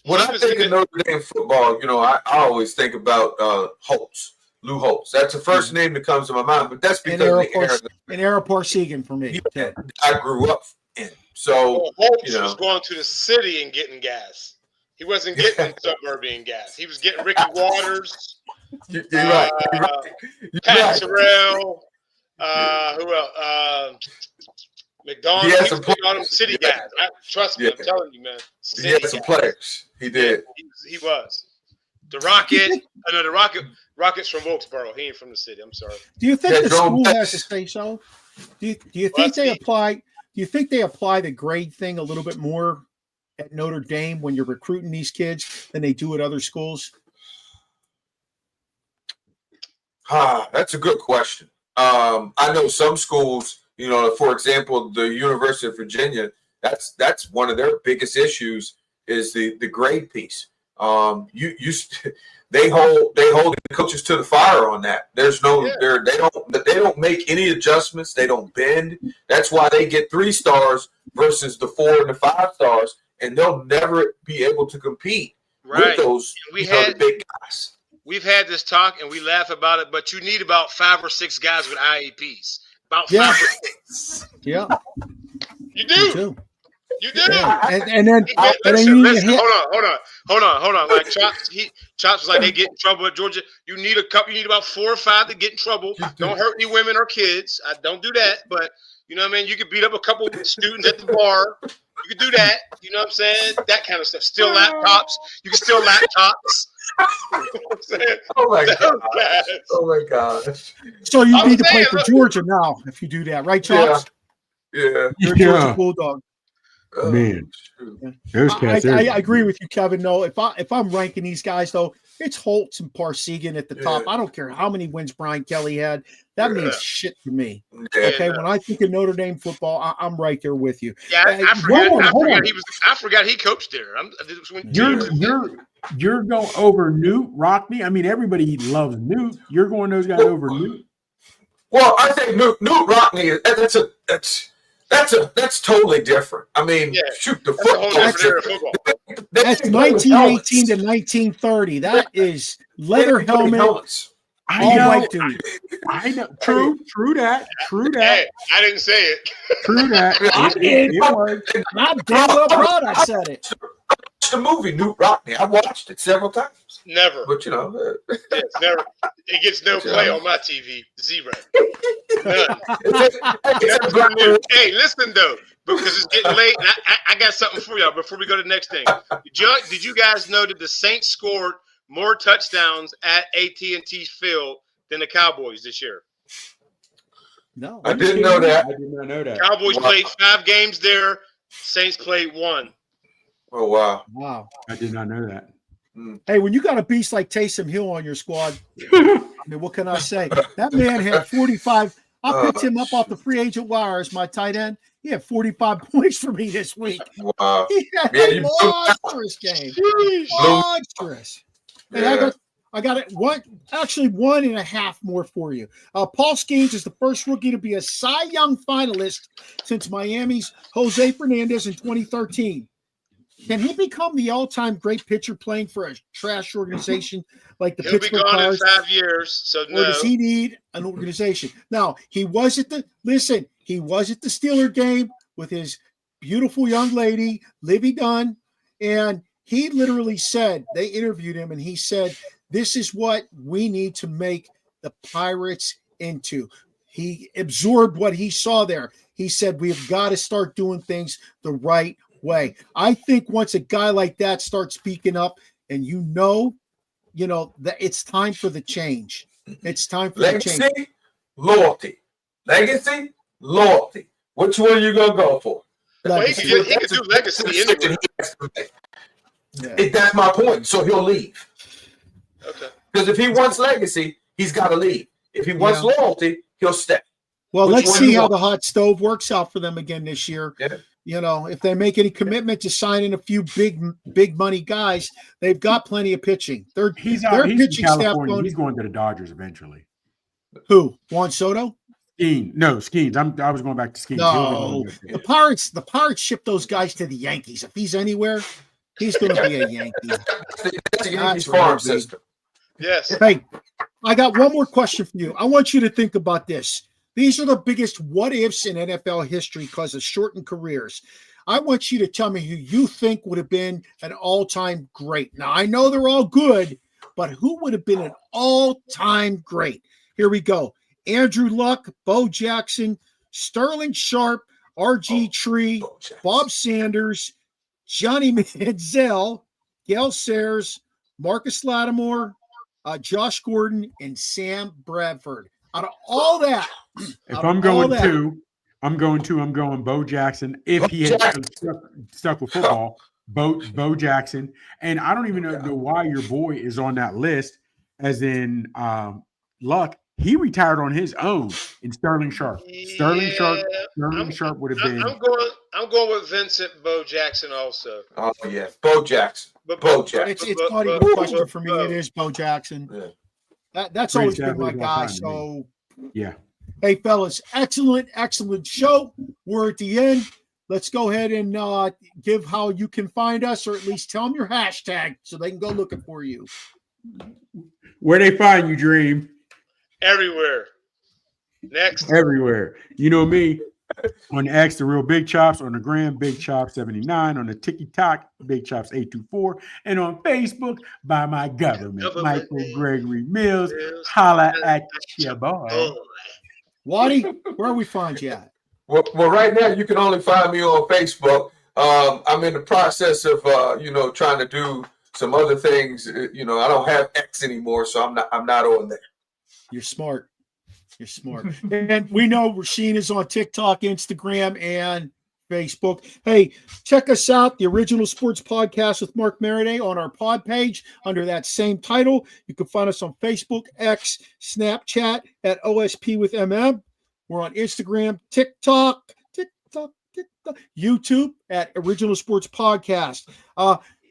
When I think of Notre Dame football, I always think about Holtz, Lou Holtz. That's the first name that comes to my mind, but that's because Ara Parsegan for me. Yeah, I grew up in. So Holtz was going to the city and getting gas. He wasn't getting suburban gas. He was getting Ricky Waters. You're right. Pat Terrell. Who else? McDonald. He had some city guys. Trust me, I'm telling you, man. He had some players. He did. He was. The Rocket. The Rocket's from Wilkesboro. He ain't from the city. I'm sorry. Do you think the school has to say so? Do you think they apply? Do you think they apply the grade thing a little bit more at Notre Dame when you're recruiting these kids than they do at other schools? That's a good question. I know some schools, for example, the University of Virginia, that's one of their biggest issues is the grade piece. They hold the coaches to the fire on that. There's they don't make any adjustments. They don't bend. That's why they get 3 stars versus the 4 and the 5 stars, and they'll never be able to compete with those the big guys. We've had this talk and we laugh about it, but you need about 5 or 6 guys with IEPs. About 5 or 6. Yeah. You do. You do. Yeah. And then listen, hold on. Like Chops was like they get in trouble at Georgia. You need about 4 or 5 to get in trouble. Don't hurt any women or kids. I don't do that, but you know what I mean? You could beat up a couple of students at the bar. You could do that. You know what I'm saying? That kind of stuff. Steal laptops. You can steal laptops. Oh my god! Oh my gosh! So you need to play for Georgia now if you do that, right, Chops? Yeah. You're a Georgia Bulldog. Man, those cats. I agree with you, Kevin. No, if I'm ranking these guys though, it's Holtz and Parsegan at the top. I don't care how many wins Brian Kelly had. That means shit to me. Okay, when I think of Notre Dame football, I'm right there with you. Yeah, I forgot he coached there. You're going over Newt Rockney. I mean, everybody loves Newt. You're going those guys over Newt. Well, I think Newt Rockney. That's totally different. I mean, shoot, the football. That's 1918 to 1930. That is leather helmets. I know. True that. Hey, I didn't say it. True that. It was. I'm damn well proud I said it. The movie Newt Rockney. I watched it several times. Never. But it's never. It gets no play on my TV. 0. Hey, listen though, because it's getting late, and I got something for y'all before we go to the next thing. Did you guys know that the Saints scored more touchdowns at AT&T Field than the Cowboys this year? No, I didn't know that. I did not know that. Cowboys played 5 games there. Saints played 1. Oh wow! I did not know that. Hey, when you got a beast like Taysom Hill on your squad, I mean, what can I say? That man had 45. I picked him up off the free agent wire as my tight end. He had 45 points for me this week. Wow! He had a monstrous game. Monstrous. And I got it. 1.5 more for you. Paul Skeens is the first rookie to be a Cy Young finalist since Miami's Jose Fernandez in 2013. Can he become the all-time great pitcher playing for a trash organization like the Pittsburgh Pirates? He'll be gone Pirates? in 5 years, so no. Or does he need an organization? Now, he was at the Steeler game with his beautiful young lady, Livy Dunn, and he literally said, they interviewed him, and he said, this is what we need to make the Pirates into. He absorbed what he saw there. He said, we've got to start doing things the right way. I think once a guy like that starts speaking up, and you know that it's time for the change. It's time for the change. Legacy, loyalty. Which one are you gonna go for? Well, he can do legacy anyway. That's my point. So he'll leave. Okay. Because if he wants legacy, he's got to leave. If he wants loyalty, he'll stay. Well, let's see how the hot stove works out for them again this year. Yeah. If they make any commitment to signing a few big money guys, they've got plenty of pitching. He's pitching staff He's going to the Dodgers eventually. Who? Juan Soto? Skeens. I was going back to Skeens. No, the Pirates ship those guys to the Yankees. If he's anywhere, He's going to be a Yankee. That's the Yankees That's what farm he'll be. system. Yes. Hey, I got one more question for you. I want you to think about this. These are the biggest what ifs in NFL history because of shortened careers. I want you to tell me who you think would have been an all-time great. Now, I know they're all good, but who would have been an all-time great? Here we go. Andrew Luck, Bo Jackson, Sterling Sharp, R.G. Tree, Bob Sanders, Johnny Manziel, Gale Sayers, Marcus Lattimore, Josh Gordon, and Sam Bradford. Out of all that, if I'm going Bo Jackson. If he had stuck with football, Bo Jackson. And I don't even know why your boy is on that list, as in Luck. He retired on his own in Sterling Sharp. Sterling Sharp would have been. I'm going with Vincent Bo Jackson also. Oh yeah, Bo Jackson. Bo Jackson. It's not even a question for me. It is Bo Jackson. Yeah. That's always been my guy. So yeah. Hey fellas, excellent show. We're at the end. Let's go ahead and give how you can find us, or at least tell them your hashtag so they can go looking for you. Where they find you, Dream? Everywhere. Next. Everywhere. You know me. On the X, the Real Big Chops. On the gram, Big Chops 79. On the TikTok, Big Chops 824. And on Facebook, by my government Michael Gregory Mills. Holla at your boy. Waddy, where we find you at? Well, right now you can only find me on Facebook. I'm in the process of trying to do some other things. I don't have X anymore, so I'm not on there. You're smart. And we know Rasheen is on TikTok, Instagram, and Facebook. Hey, check us out, the Original Sports Podcast with Mark Maradei, on our pod page under that same title. You can find us on Facebook, X, Snapchat at OSP with MM. We're on Instagram, TikTok, YouTube at Original Sports Podcast.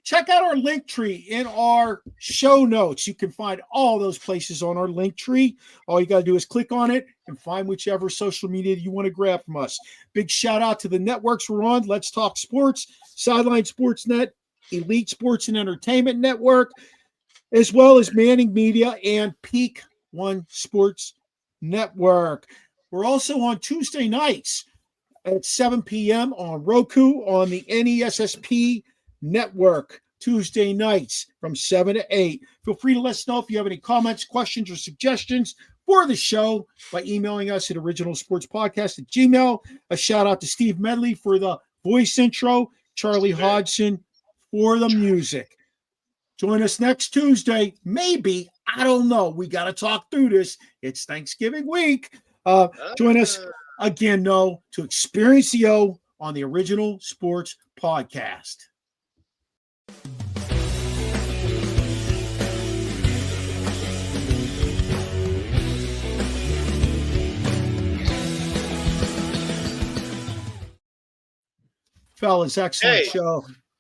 Check out our link tree in our show notes. You can find all those places on our link tree. All you got to do is click on it and find whichever social media you want to grab from us. Big shout out to the networks we're on. Let's Talk Sports, Sideline Sportsnet, Elite Sports and Entertainment Network, as well as Manning Media and Peak One Sports Network. We're also on Tuesday nights at 7 p.m. on Roku on the NESSP Network, Tuesday nights from 7 to 8. Feel free to let us know if you have any comments, questions, or suggestions for the show by emailing us at originalsportspodcast@gmail.com. A shout out to Steve Medley for the voice intro, Charlie Hodgson for the music. Join us next Tuesday. Maybe, I don't know. We got to talk through this. It's Thanksgiving week. Join us again, to experience the O on the Original Sports Podcast. Fellas, excellent show.